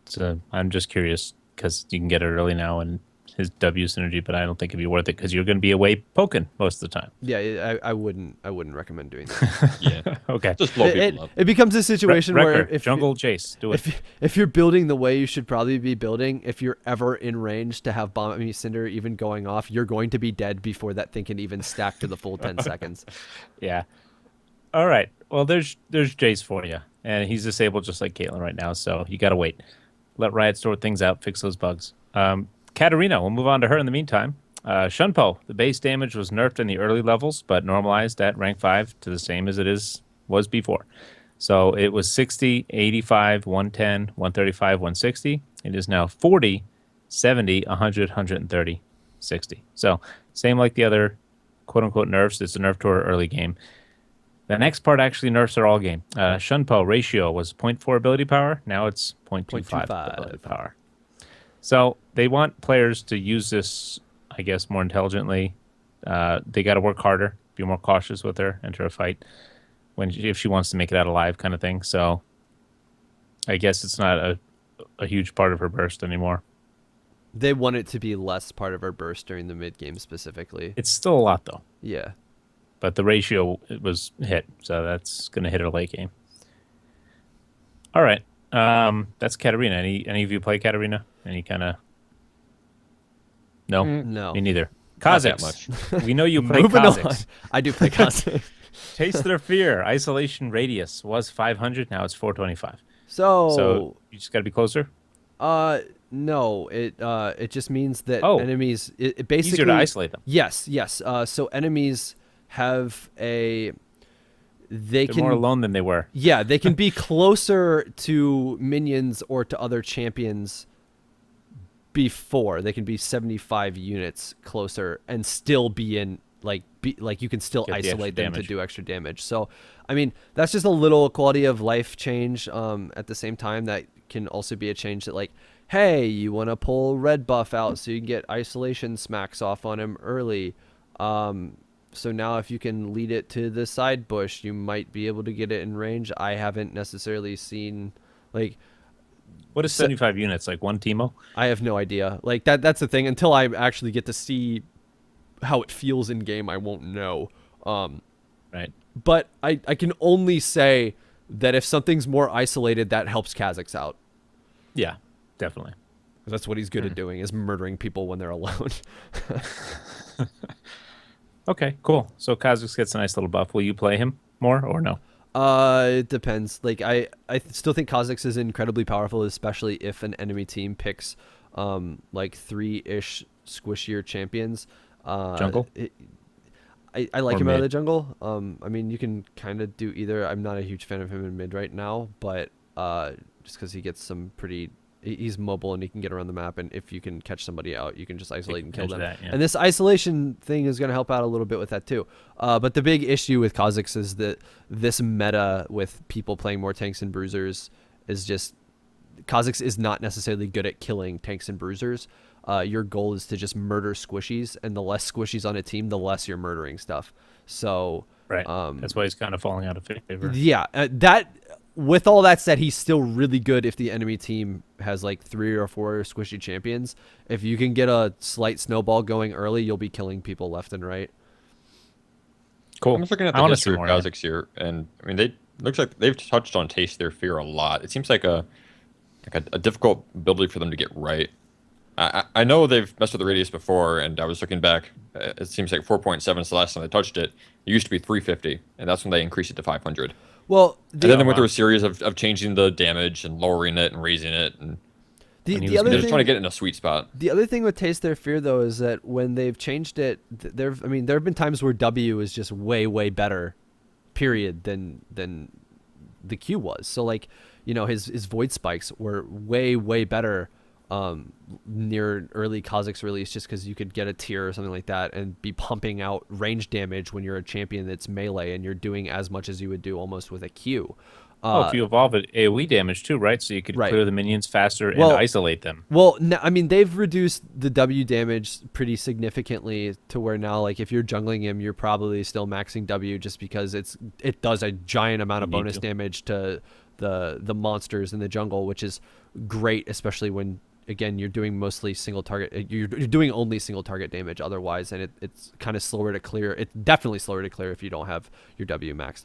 So I'm just curious because you can get it early now and his W synergy, but I don't think it'd be worth it because you're going to be away poking most of the time. Yeah, I wouldn't recommend doing that. Yeah. Okay. Just blow people up. It becomes a situation where if Jungle Jayce, do it. If you're building the way you should probably be building, if you're ever in range to have Bomb Cinder even going off, you're going to be dead before that thing can even stack to the full 10 seconds. Yeah. All right. Well, there's Jayce for you, and he's disabled just like Caitlyn right now, so you got to wait. Let Riot sort things out, fix those bugs. Katarina, we'll move on to her in the meantime. Shunpo, the base damage was nerfed in the early levels, but normalized at rank 5 to the same as was before. So it was 60, 85, 110, 135, 160. It is now 40, 70, 100, 130, 60. So same like the other quote-unquote nerfs. It's a nerf to her early game. The next part actually nerfs her all game. Shunpo ratio was 0.4 ability power. Now it's 0.25 ability power. So they want players to use this, I guess, more intelligently. They got to work harder, be more cautious with her, enter a fight if she wants to make it out alive, kind of thing. So I guess it's not a huge part of her burst anymore. They want it to be less part of her burst during the mid game specifically. It's still a lot though. Yeah. But the ratio was hit, so that's going to hit her late game. All right. That's Katarina. Any of you play Katarina? Any kind of... No? No. Me neither. Not that Kha'Zix. We know you play Moving on. Kha'Zix. I do play Kha'Zix. Taste their fear. Isolation radius was 500. Now it's 425. So you just got to be closer? No. It just means that enemies... It basically... Easier to isolate them. Yes. So enemies have They're more alone than they were. Yeah, they can be closer to minions or to other champions before. They can be 75 units closer and still be in like you can still isolate them to do extra damage. So, I mean, that's just a little quality of life change. At the same time, that can also be a change that like, hey, you want to pull red buff out so you can get isolation smacks off on him early. So now if you can lead it to the side bush, you might be able to get it in range. I haven't necessarily seen, like... What is 75 units? Like one Teemo? I have no idea. Like, that's the thing. Until I actually get to see how it feels in-game, I won't know. Right. But I can only say that if something's more isolated, that helps Kha'Zix out. Yeah, definitely. That's what he's good at doing, is murdering people when they're alone. Okay, cool. So Kha'Zix gets a nice little buff. Will you play him more or no? It depends. Like I still think Kha'Zix is incredibly powerful, especially if an enemy team picks like 3-ish squishier champions. Jungle? I like Or him out of mid. the jungle. I mean, you can kind of do either. I'm not a huge fan of him in mid right now, but just because he gets some pretty... He's mobile and he can get around the map, and if you can catch somebody out, you can just isolate and kill them. That, yeah. And this isolation thing is going to help out a little bit with that too. But the big issue with Kha'Zix is that this meta with people playing more tanks and bruisers is just... Kha'Zix is not necessarily good at killing tanks and bruisers. Your goal is to just murder squishies, and the less squishies on a team, the less you're murdering stuff. So... Right. That's why he's kind of falling out of favor. Yeah, with all that said, he's still really good if the enemy team has like 3 or 4 squishy champions. If you can get a slight snowball going early, you'll be killing people left and right. Cool. I'm just looking at I the wanna history see of more, Kha'Zix here, and I mean looks like they've touched on Taste Their Fear a lot. It seems like a difficult ability for them to get right. I know they've messed with the radius before, and I was looking back. It seems like 4.7 is the last time they touched it. It used to be 350, and that's when they increased it to 500. Well, And then they went through a series of changing the damage and lowering it and raising it, and the other they're just thing, trying to get in a sweet spot. the other thing with Taste Their Fear though is that when they've changed it, there have been times where W is just way better, period, than the Q was. So like, his void spikes were way better near early Kha'Zix release, just because you could get a tier or something like that and be pumping out range damage when you're a champion that's melee and you're doing as much as you would do almost with a Q. If you evolve it, AoE damage too, right? So you could clear the minions faster and isolate them. Well, they've reduced the W damage pretty significantly to where now, like, if you're jungling him, you're probably still maxing W just because it does a giant amount of bonus damage to the monsters in the jungle, which is great, especially when, again, you're doing mostly single target. You're doing only single target damage otherwise, and it's kind of slower to clear. It's definitely slower to clear if you don't have your W maxed.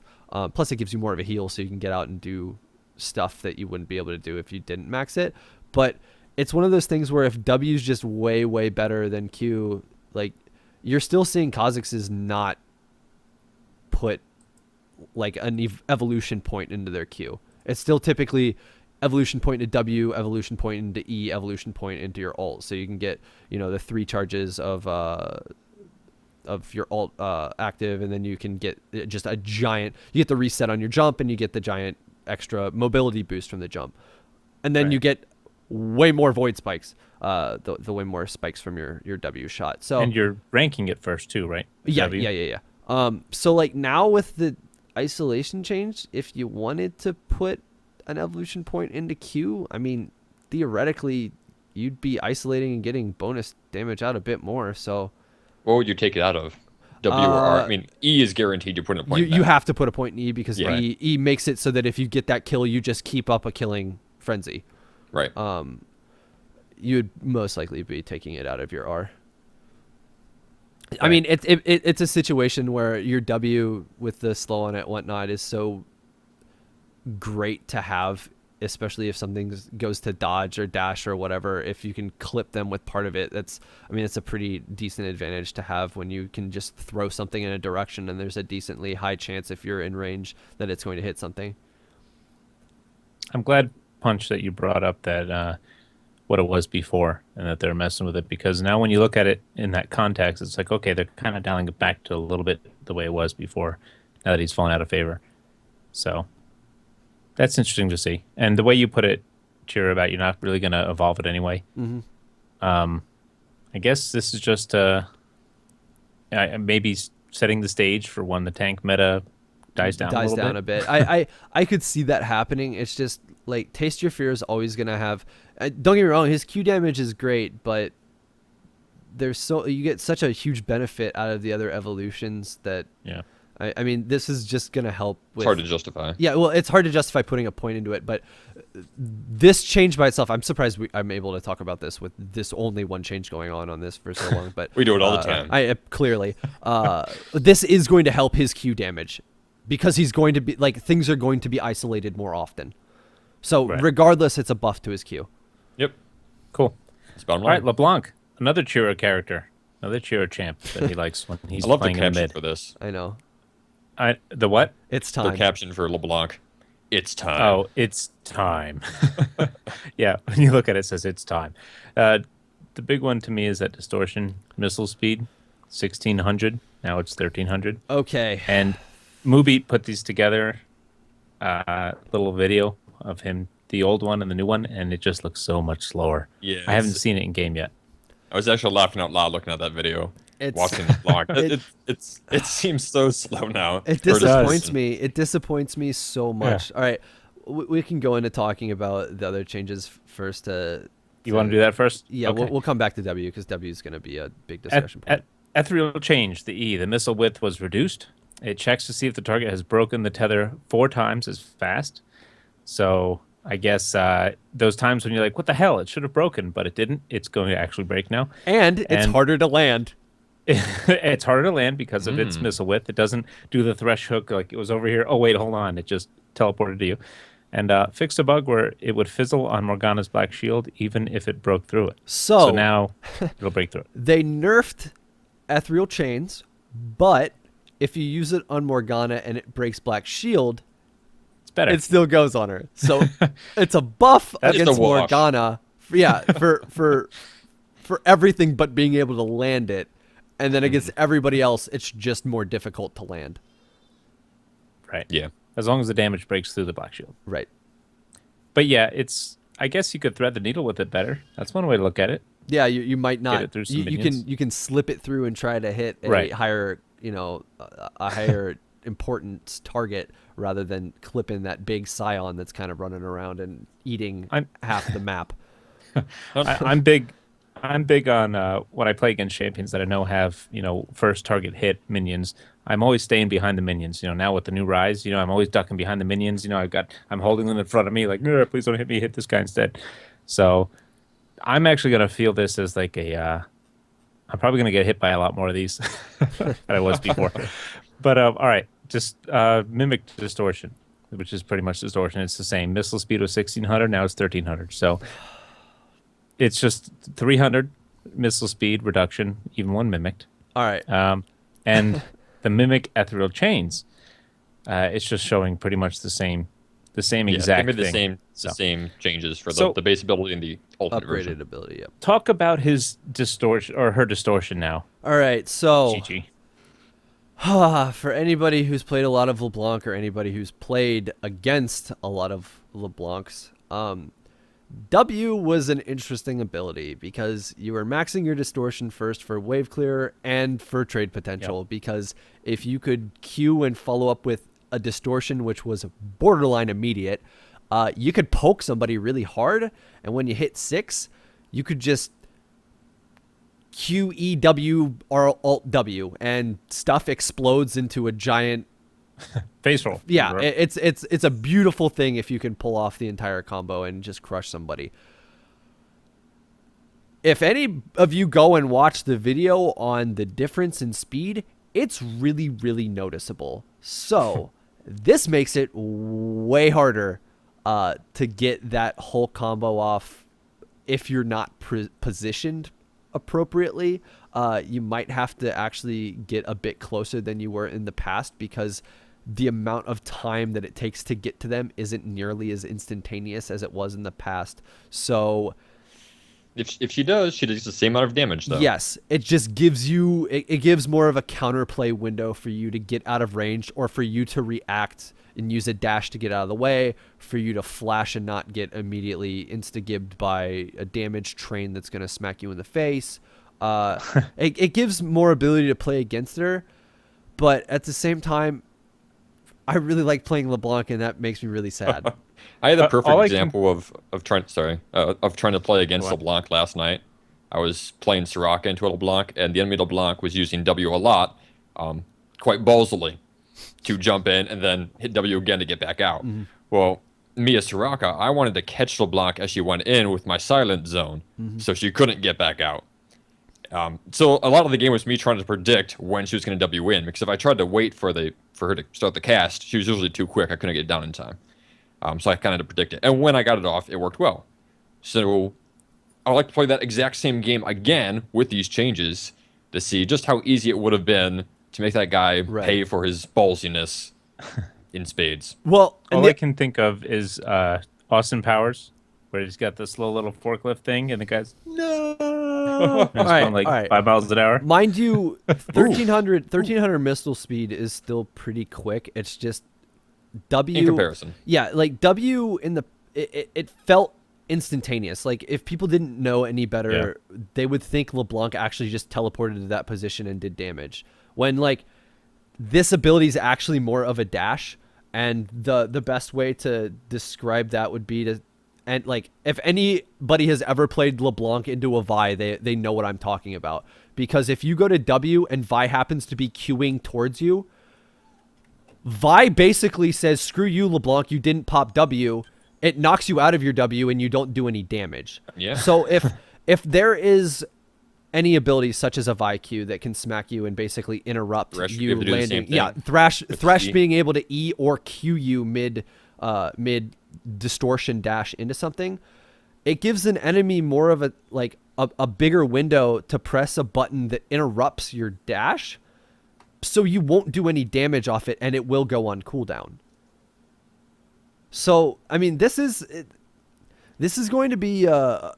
Plus, it gives you more of a heal, so you can get out and do stuff that you wouldn't be able to do if you didn't max it. But it's one of those things where if W is just way better than Q, like, you're still seeing Kha'Zixes not put like an evolution point into their Q. It's still typically evolution point into W, evolution point into E, evolution point into your ult. So you can get, the 3 charges of your ult active, and then you can get just you get the reset on your jump, and you get the giant extra mobility boost from the jump. And then you get way more void spikes, the way more spikes from your W shot. So, and you're ranking it first too, right? Yeah. So like now with the isolation change, if you wanted to put an evolution point into Q, I mean, theoretically, you'd be isolating and getting bonus damage out a bit more. So, what would you take it out of? W or R? I mean, E is guaranteed you're putting a point. You have to put a point in E because E makes it so that if you get that kill, you just keep up a killing frenzy. Right. You'd most likely be taking it out of your R. Right. I mean, it's a situation where your W with the slow on it and whatnot is so great to have, especially if something goes to dodge or dash or whatever. If you can clip them with part of it, it's a pretty decent advantage to have when you can just throw something in a direction and there's a decently high chance if you're in range that it's going to hit something. I'm glad, Punch, that you brought up that what it was before and that they're messing with it, because now when you look at it in that context, it's like, okay, they're kind of dialing it back to a little bit the way it was before, now that he's fallen out of favor. So that's interesting to see. And the way you put it, Chira, about you're not really going to evolve it anyway. Mm-hmm. I guess this is just maybe setting the stage for when the tank meta dies down a bit. I could see that happening. It's just like Taste Your Fear is always going to have. Don't get me wrong, his Q damage is great, but you get such a huge benefit out of the other evolutions that. Yeah. I mean, this is just going to help with... It's hard to justify. Yeah, well, it's hard to justify putting a point into it, but this change by itself, I'm surprised I'm able to talk about this with this only one change going on this for so long, but... We do it all the time. Clearly. This is going to help his Q damage, because he's going to be... Like, things are going to be isolated more often. So, regardless, it's a buff to his Q. Yep. Cool. All right, LeBlanc, another Chira character. Another Chira champ that he likes when he's playing in the mid. For this. I know. The what? It's time. The caption for LeBlanc. It's time. Oh, it's time. Yeah, when you look at it, it says it's time. The big one to me is that distortion missile speed, 1600. Now it's 1300. Okay. And Mubi put these together, little video of him, the old one and the new one, and it just looks so much slower. Yeah. I haven't seen it in game yet. I was actually laughing out loud looking at that video. Watching LeBlanc. It seems so slow now. It disappoints me. It disappoints me so much. Yeah. All right, we can go into talking about the other changes first. You want to do that first? Yeah, okay. We'll come back to W because W is going to be a big discussion point. Ethereal change, the E. The missile width was reduced. It checks to see if the target has broken the tether 4 times as fast. So I guess those times when you're like, what the hell? It should have broken, but it didn't. It's going to actually break now. And it's harder to land. it's harder to land because of its missile width. It doesn't do the thresh hook like it was over here. Oh, wait, hold on. It just teleported to you. And fixed a bug where it would fizzle on Morgana's black shield even if it broke through it. So now it'll break through it. They nerfed ethereal chains, but if you use it on Morgana and it breaks black shield, It's better. it still goes on her. So it's a buff against a wash. Morgana. Yeah, for everything but being able to land it. And then against everybody else, it's just more difficult to land. Right. Yeah. As long as the damage breaks through the black shield. Right. But yeah, I guess you could thread the needle with it better. That's one way to look at it. Yeah, you might not. it through some You can slip it through and try to hit a Right. higher, a higher importance target rather than clipping that big scion that's kind of running around and eating half the map. I'm big on when I play against champions that I know have first target hit minions. I'm always staying behind the minions. Now with the new Ryze, I'm always ducking behind the minions. I'm holding them in front of me like, please don't hit me, hit this guy instead. So I'm actually gonna feel this as like I'm probably gonna get hit by a lot more of these than I was before. But all right, just mimic distortion, which is pretty much distortion. It's the same. Missile speed was 1600, now it's 1300. So it's just 300 missile speed reduction, even one mimicked. All right. And the mimic ethereal chains, it's just showing pretty much the same exact they made thing. the same changes for So- the base ability and the ultimate Upgraded version. ability, yep. Talk about his distortion or her distortion now, All right, so GG. for anybody who's played a lot of LeBlanc or anybody who's played against a lot of LeBlancs, W was an interesting ability because you were maxing your distortion first for wave clear and for trade potential. Because if you could Q and follow up with a distortion which was borderline immediate, you could poke somebody really hard, and when you hit 6, you could just Q, E, W, or Alt W, and stuff explodes into a giant. Face roll. Yeah, it's a beautiful thing if you can pull off the entire combo and just crush somebody. If any of you go and watch the video on the difference in speed, it's really, really noticeable. So this makes it way harder to get that whole combo off if you're not positioned appropriately. You might have to actually get a bit closer than you were in the past because the amount of time that it takes to get to them isn't nearly as instantaneous as it was in the past. So If she does the same amount of damage, though. yes, it just gives you, it gives more of a counterplay window for you to get out of range, or for you to react and use a dash to get out of the way, for you to flash and not get immediately insta-gibbed by a damaged train that's going to smack you in the face. It gives more ability to play against her, but at the same time, I really like playing LeBlanc, and that makes me really sad. I had the all perfect I example of trying to play against LeBlanc last night. I was playing Soraka into a LeBlanc, and the enemy LeBlanc was using W a lot, quite ballsily, to jump in and then hit W again to get back out. Mm-hmm. Well, me as Soraka, I wanted to catch LeBlanc as she went in with my silent zone, so she couldn't get back out. So a lot of the game was me trying to predict when she was going to W in, because if I tried to wait for her to start the cast, she was usually too quick. I couldn't get it down in time. So I kind of had to predict it. And when I got it off, it worked well. So I would like to play that exact same game again with these changes to see just how easy it would have been to make that guy pay for his ballsiness in spades. Well, All I can think of is Austin Powers, where he's got this little forklift thing, and the guy's no. It's going like 5 miles an hour. Mind you, 1300 missile speed is still pretty quick. It's just W In comparison. Yeah, like W in the it felt instantaneous. Like if people didn't know any better, they would think LeBlanc actually just teleported to that position and did damage. When like this ability is actually more of a dash, and the best way to describe that would be to, and like if anybody has ever played LeBlanc into a Vi, they know what I'm talking about. Because if you go to W and Vi happens to be queuing towards you, Vi basically says, screw you, LeBlanc, you didn't pop W. It knocks you out of your W and you don't do any damage. Yeah. So if there is any ability such as a VIQ that can smack you and basically interrupt Thresh you be able to do the landing. same Yeah, thing Thresh E. being able to E or Q you mid distortion dash into something. It gives an enemy more of a bigger window to press a button that interrupts your dash, so you won't do any damage off it and it will go on cooldown. So, I mean, this is going to be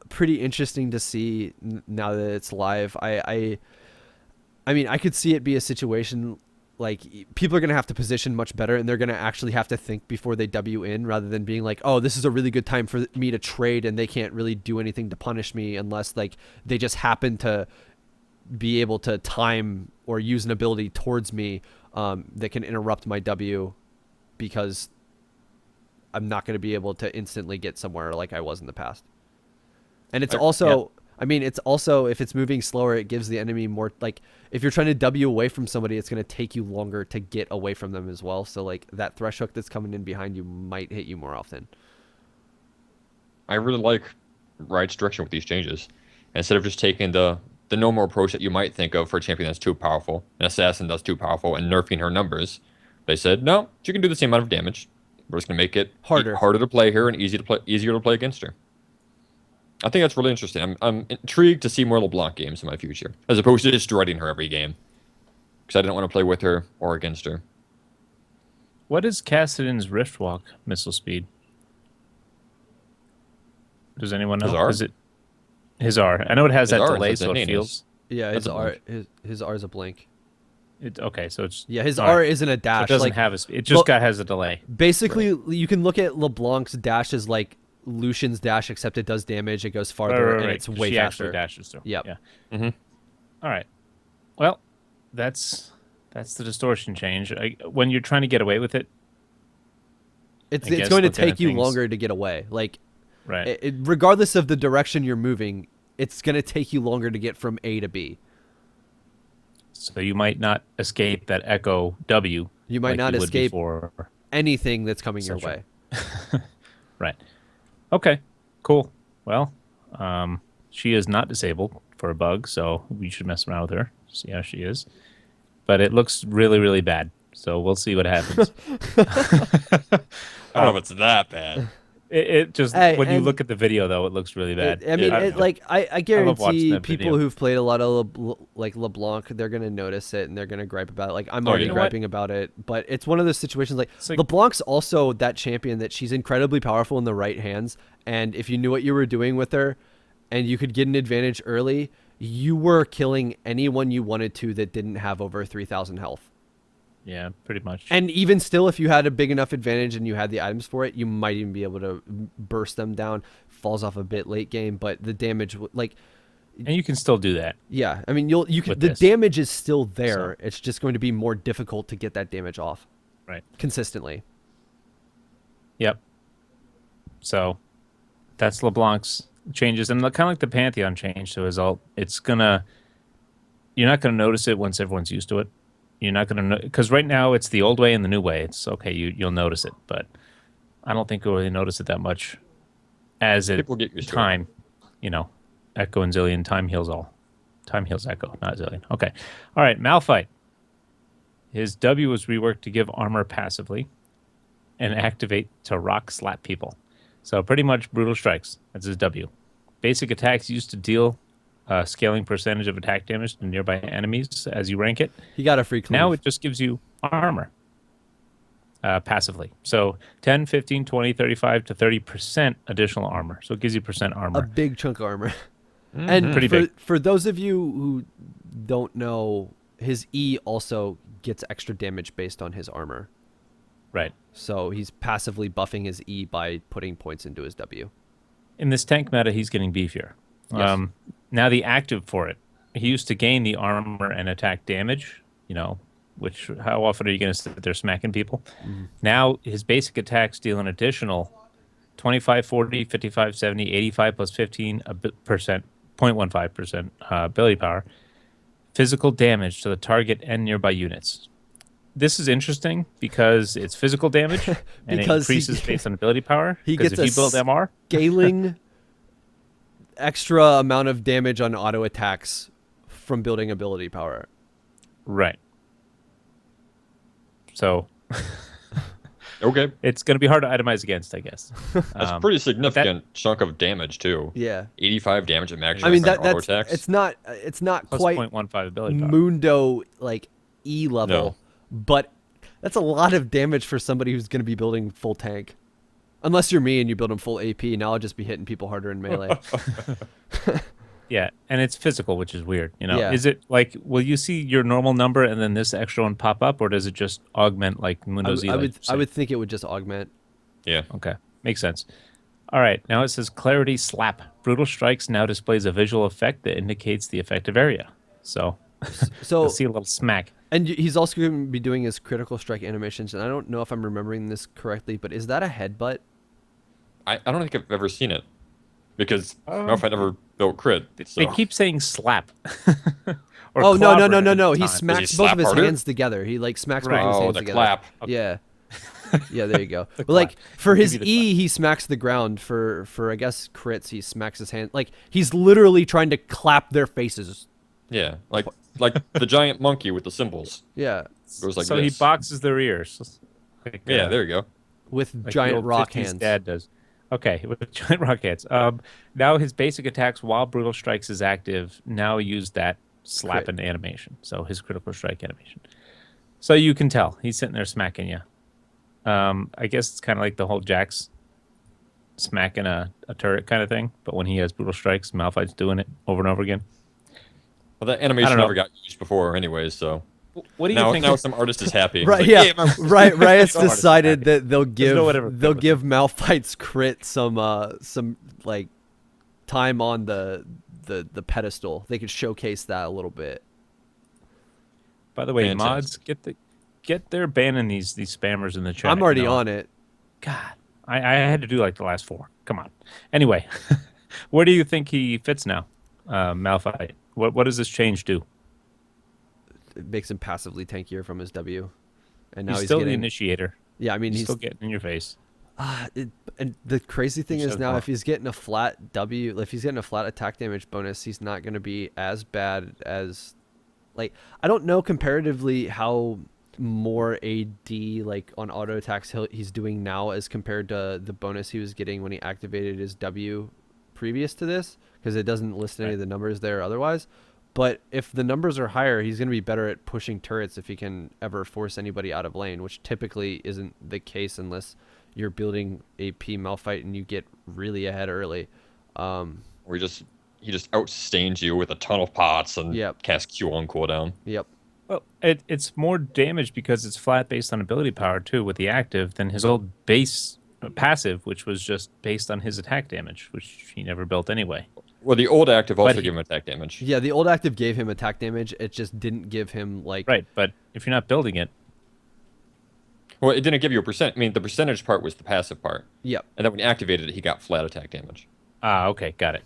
pretty interesting to see now that it's live. I mean, I could see it be a situation like people are going to have to position much better, and they're going to actually have to think before they W in, rather than being like, oh, this is a really good time for me to trade and they can't really do anything to punish me unless like they just happen to be able to time or use an ability towards me that can interrupt my W, because I'm not going to be able to instantly get somewhere like I was in the past. And it's also, I mean, it's also, if it's moving slower, it gives the enemy more, like, if you're trying to W away from somebody, it's going to take you longer to get away from them as well. So, like, that Thresh hook that's coming in behind you might hit you more often. I really like Riot's direction with these changes. Instead of just taking the normal approach that you might think of for a champion that's too powerful, an assassin that's too powerful, and nerfing her numbers, they said, no, she can do the same amount of damage. We're just going to make it harder to play her and easier to play against her. I think that's really interesting. I'm intrigued to see more LeBlanc games in my future, as opposed to just dreading her every game, because I didn't want to play with her or against her. What is Kassadin's Riftwalk missile speed? Does anyone know? His R? Is it his R? I know it has His that R delay, is so it instantaneous. feels. Yeah, That's his R is a blink. Okay, so it's Yeah, his all R right. isn't a So dash. it doesn't like, have it just has a delay. basically, you can look at LeBlanc's dash as like Lucian's dash, except it does damage, it goes farther, and it's way she faster. actually dashes through. Yep. Yeah. Mm-hmm. All right. Well, that's the distortion change. When you're trying to get away with it, It's I guess going to looking at take you things- longer to get away. Like, right? regardless of the direction you're moving, it's going to take you longer to get from A to B. So you might not escape that Ekko W. You might like not you would escape before. anything that's coming your Essentially. way. Right. Okay. Cool. Well, she is not disabled for a bug, so we should mess around with her, see how she is. But it looks really, really bad. So we'll see what happens. I don't know if it's that bad. It just Hey, when you and- look at the video though, it looks really bad. I mean, Yeah. I love watching guarantee that people video. who've played a lot of LeBlanc, they're gonna notice it and they're gonna gripe about it. Like, I'm already you know what? griping about it, but it's one of those situations. Like, It's like- LeBlanc's also that champion that she's incredibly powerful in the right hands, and if you knew what you were doing with her, and you could get an advantage early, you were killing anyone you wanted to that didn't have over 3,000 health. Yeah, pretty much. And even still, if you had a big enough advantage and you had the items for it, you might even be able to burst them down. Falls off a bit late game, but the damage, like, And you can still do that. yeah, I mean, you can. With The this. damage is still there. So- It's just going to be more difficult to get that damage off Right. consistently. Yep. So that's LeBlanc's changes, and kind of like the Pantheon change to his ult. You're not gonna notice it once everyone's used to it. You're not gonna know, because right now it's the old way and the new way. It's okay. You'll notice it, but I don't think you'll really notice it that much as it People get used to it. time. You know, Ekko and Zillion time heals all. Time heals Ekko, not Zillion. Okay. All right. Malphite. His W was reworked to give armor passively and activate to rock slap people. So pretty much brutal strikes. That's his W. Basic attacks used to deal scaling percentage of attack damage to nearby enemies as you rank it. He got a free cleave. Now it just gives you armor passively. So 10, 15, 20, 35 to 30% additional armor. So it gives you percent a armor. big chunk of armor. Mm-hmm. And Pretty for, big. for those of you who don't know, his E also gets extra damage based on his armor. Right. So he's passively buffing his E by putting points into his W. In this tank meta, he's getting beefier. Yes. Now the active for it, he used to gain the armor and attack damage, which how often are you going to sit there smacking people? Now his basic attacks deal an additional 25, 40, 55, 70, 85 plus 15% 0.15% ability power, physical damage to the target and nearby units. This is interesting because it's physical damage and Because it increases based on ability power. he Because gets if you build MR, Scaling extra amount of damage on auto attacks from building ability power. Right. So Okay. it's going to be hard to itemize against, I guess. That's a pretty significant chunk of damage too. Yeah. 85 damage at max. I mean strength on auto that's attacks. it's not Plus quite 0.15 ability power. Mundo like E level, No. but that's a lot of damage for somebody who's going to be building full tank. Unless you're me and you build him full AP, now I'll just be hitting people harder in melee. Yeah, and it's physical, which is weird. Yeah. Is it like, will you see your normal number and then this extra one pop up, or does it just augment like Mundo Z? I would think it would just augment. Yeah. Okay, makes sense. All right, now it says Clarity Slap. Brutal Strikes now displays a visual effect that indicates the effective area. So you'll see a little smack. And he's also going to be doing his critical strike animations, and I don't know if I'm remembering this correctly, but is that a headbutt? I don't think I've ever seen it because Malphite never built crit. So. They keep saying slap. Or Oh no! clobber He at smacks he both slap of his harder? hands together. He like smacks Right. both of his Oh, hands the together. clap. Yeah. Yeah, there you go. But clap. like for I'll his give you the E, he smacks the ground. For I guess crits, he smacks his hand. Like he's literally trying to clap their faces. Yeah, like the giant monkey with the cymbals. Yeah, Goes like so this. he boxes their ears. Like, Yeah, there you go. with like the giant old rock 50s hands. Dad does. Okay, with giant rock hands. Now his basic attacks while Brutal Strikes is active now use that slapping animation. So his critical strike animation. So you can tell he's sitting there smacking you. I guess it's kind of like the whole Jax smacking a turret kind of thing. But when he has Brutal Strikes, Malphite's doing it over and over again. Well, that I animation don't know. never got used before, anyways. So What do you now, think? now some artist is happy. Right, He's like, yeah, my- right. Riot's So hard to decided say. that they'll give no whatever Malphite's crit some like time on the pedestal. They could showcase that a little bit. By the way, Fantastic. mods, get their banning these spammers in the chat. I'm already on it. God, I had to do like the last 4. Come on. Anyway, where do you think he fits now, Malphite? What does this change do? It makes him passively tankier from his W, and now He's he's still the getting. initiator. Yeah, I mean He's he's still getting in your face. and the crazy thing He is shows now more. if he's getting a flat W, if he's getting a flat attack damage bonus, he's not going to be as bad as, like, I don't know comparatively how more AD like on auto attacks he's doing now as compared to the bonus he was getting when he activated his W previous to this, because it doesn't list any of the numbers there otherwise. But if the numbers are higher, he's going to be better at pushing turrets if he can ever force anybody out of lane, which typically isn't the case unless you're building AP Malphite and you get really ahead early. Or he just outsustains you with a ton of pots and Yep. casts Q on cooldown. Yep. Well, it's more damage because it's flat based on ability power too with the active than his old base passive, which was just based on his attack damage, which he never built anyway. Well, the old active also But gave him attack damage. Yeah, the old active gave him attack damage. It just didn't give him like Right, but if you're not building it, Well, it didn't give you a percent. I mean, the percentage part was the passive part. Yep. And then when you activated it, he got flat attack damage. okay, got it.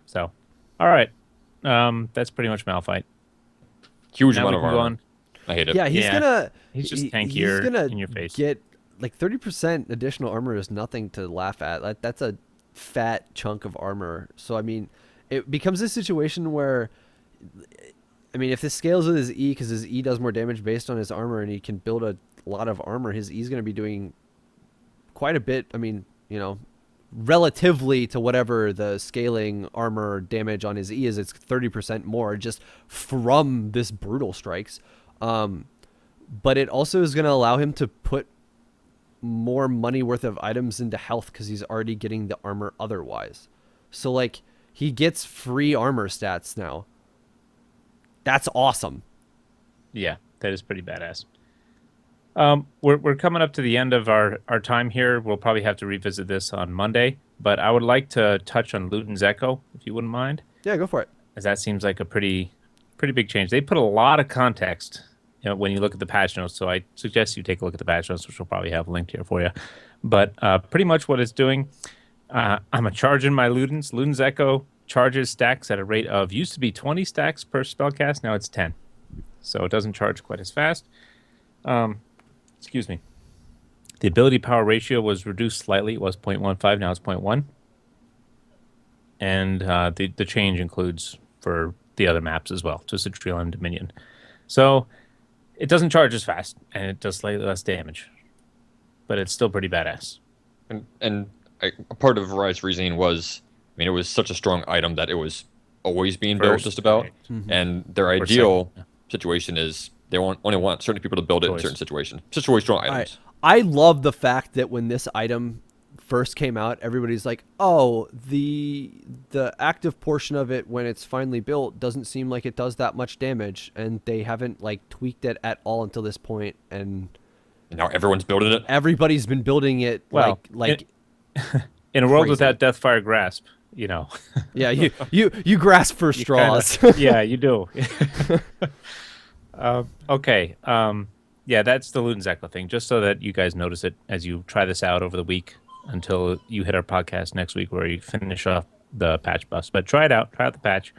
So, all right, that's pretty much Malphite. Huge Now amount we of can go armor. on. I hate it. Yeah, he's Yeah. gonna. He's just he's tankier gonna in your face. Get like 30% additional armor is nothing to laugh at. That's a fat chunk of armor. So I mean, it becomes a situation where, I mean, if this scales with his E, because his E does more damage based on his armor, and he can build a lot of armor, his E is gonna be doing quite a bit. I mean, relatively to whatever the scaling armor damage on his E is, it's 30% more just from this brutal strikes. But it also is going to allow him to put more money worth of items into health because he's already getting the armor otherwise. So like he gets free armor stats now. That's awesome. Yeah, that is pretty badass. We're coming up to the end of our time here. We'll probably have to revisit this on Monday, but I would like to touch on Luden's Ekko, if you wouldn't mind, Yeah, go for it. as that seems like a pretty big change. They put a lot of context when you look at the patch notes, so I suggest you take a look at the patch notes, which we'll probably have linked here for you. But pretty much what it's doing, I'm a charging my Luden's. Luden's Ekko charges stacks at a rate of, used to be 20 stacks per spellcast, now it's 10. So it doesn't charge quite as fast. Excuse me. The ability power ratio was reduced slightly. It was 0.15, now it's 0.1. And the change includes for the other maps as well, to Citriel and Dominion. So it doesn't charge as fast, and it does slightly less damage, but it's still pretty badass. And a part of Ryze's reasoning was, I mean, it was such a strong item that it was always being built just about. Right. And their ideal situation is they only want certain people to build it in certain situations. Such really strong items. I love the fact that when this item first came out, everybody's like, "Oh, the active portion of it when it's finally built doesn't seem like it does that much damage," and they haven't like tweaked it at all until this point, and now everyone's building it. Everybody's been building it like in a world crazy. without Deathfire Grasp, you know. Yeah, you grasp for straws. Yeah, you do. Okay. Yeah, that's the Luden's Ekko thing, just so that you guys notice it as you try this out over the week until you hit our podcast next week where you finish off the patch bus. But try it out. Try out the patch.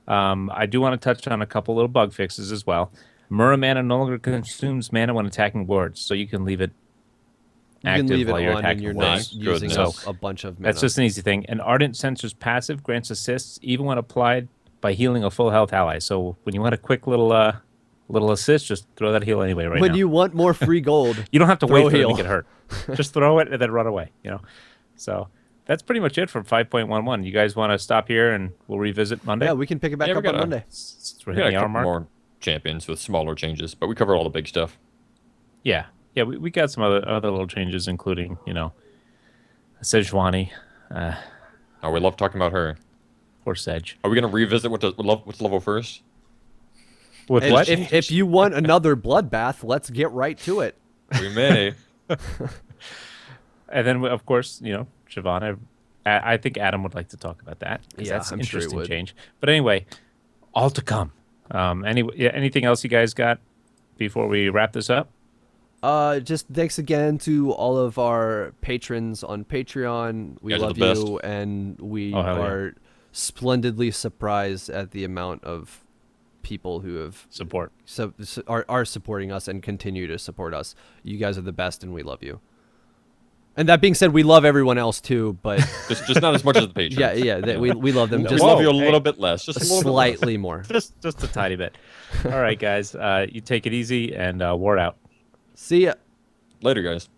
I do want to touch on a couple little bug fixes as well. Mura mana no longer consumes mana when attacking wards, so you can leave it active while you're attacking you're wards. not using Goodness. a bunch of mana. That's just an easy thing. And Ardent Sensor's passive grants assists even when applied by healing a full health ally. So when you want a quick little assist, just throw that heal anyway right now. When you want more free gold, you don't have to throw wait for heal. it to get hurt. Just throw it and then run away, you know. So that's pretty much it from 5.11. You guys want to stop here and we'll revisit Monday? Yeah, we can pick it back up on Monday. We're We hitting got a the hour couple mark. more champions with smaller changes, but we covered all the big stuff. Yeah, we got some other little changes, including, you know, Sejuani, Oh, we love talking about her. or Sedge. Are we going to revisit what's level first? With And what? if you want another bloodbath, let's get right to it. We may. And then, of course, you know, Shyvana. I think Adam would like to talk about that. 'Cause Yeah, that's an I'm sure he interesting would. change. But anyway, all to come. Anything else you guys got before we wrap this up? Just thanks again to all of our patrons on Patreon. We You guys are love the best. you, and we Oh, hell yeah. are splendidly surprised at the amount of people who have Support. are supporting us and continue to support us. You guys are the best, and we love you. And that being said, we love everyone else too, but just not as much as the patrons. we love them We just love you a Hey. little bit less. Just a little bit less. slightly more. Just a tiny bit. All right, guys. You take it easy, and we're out. See ya. Later, guys.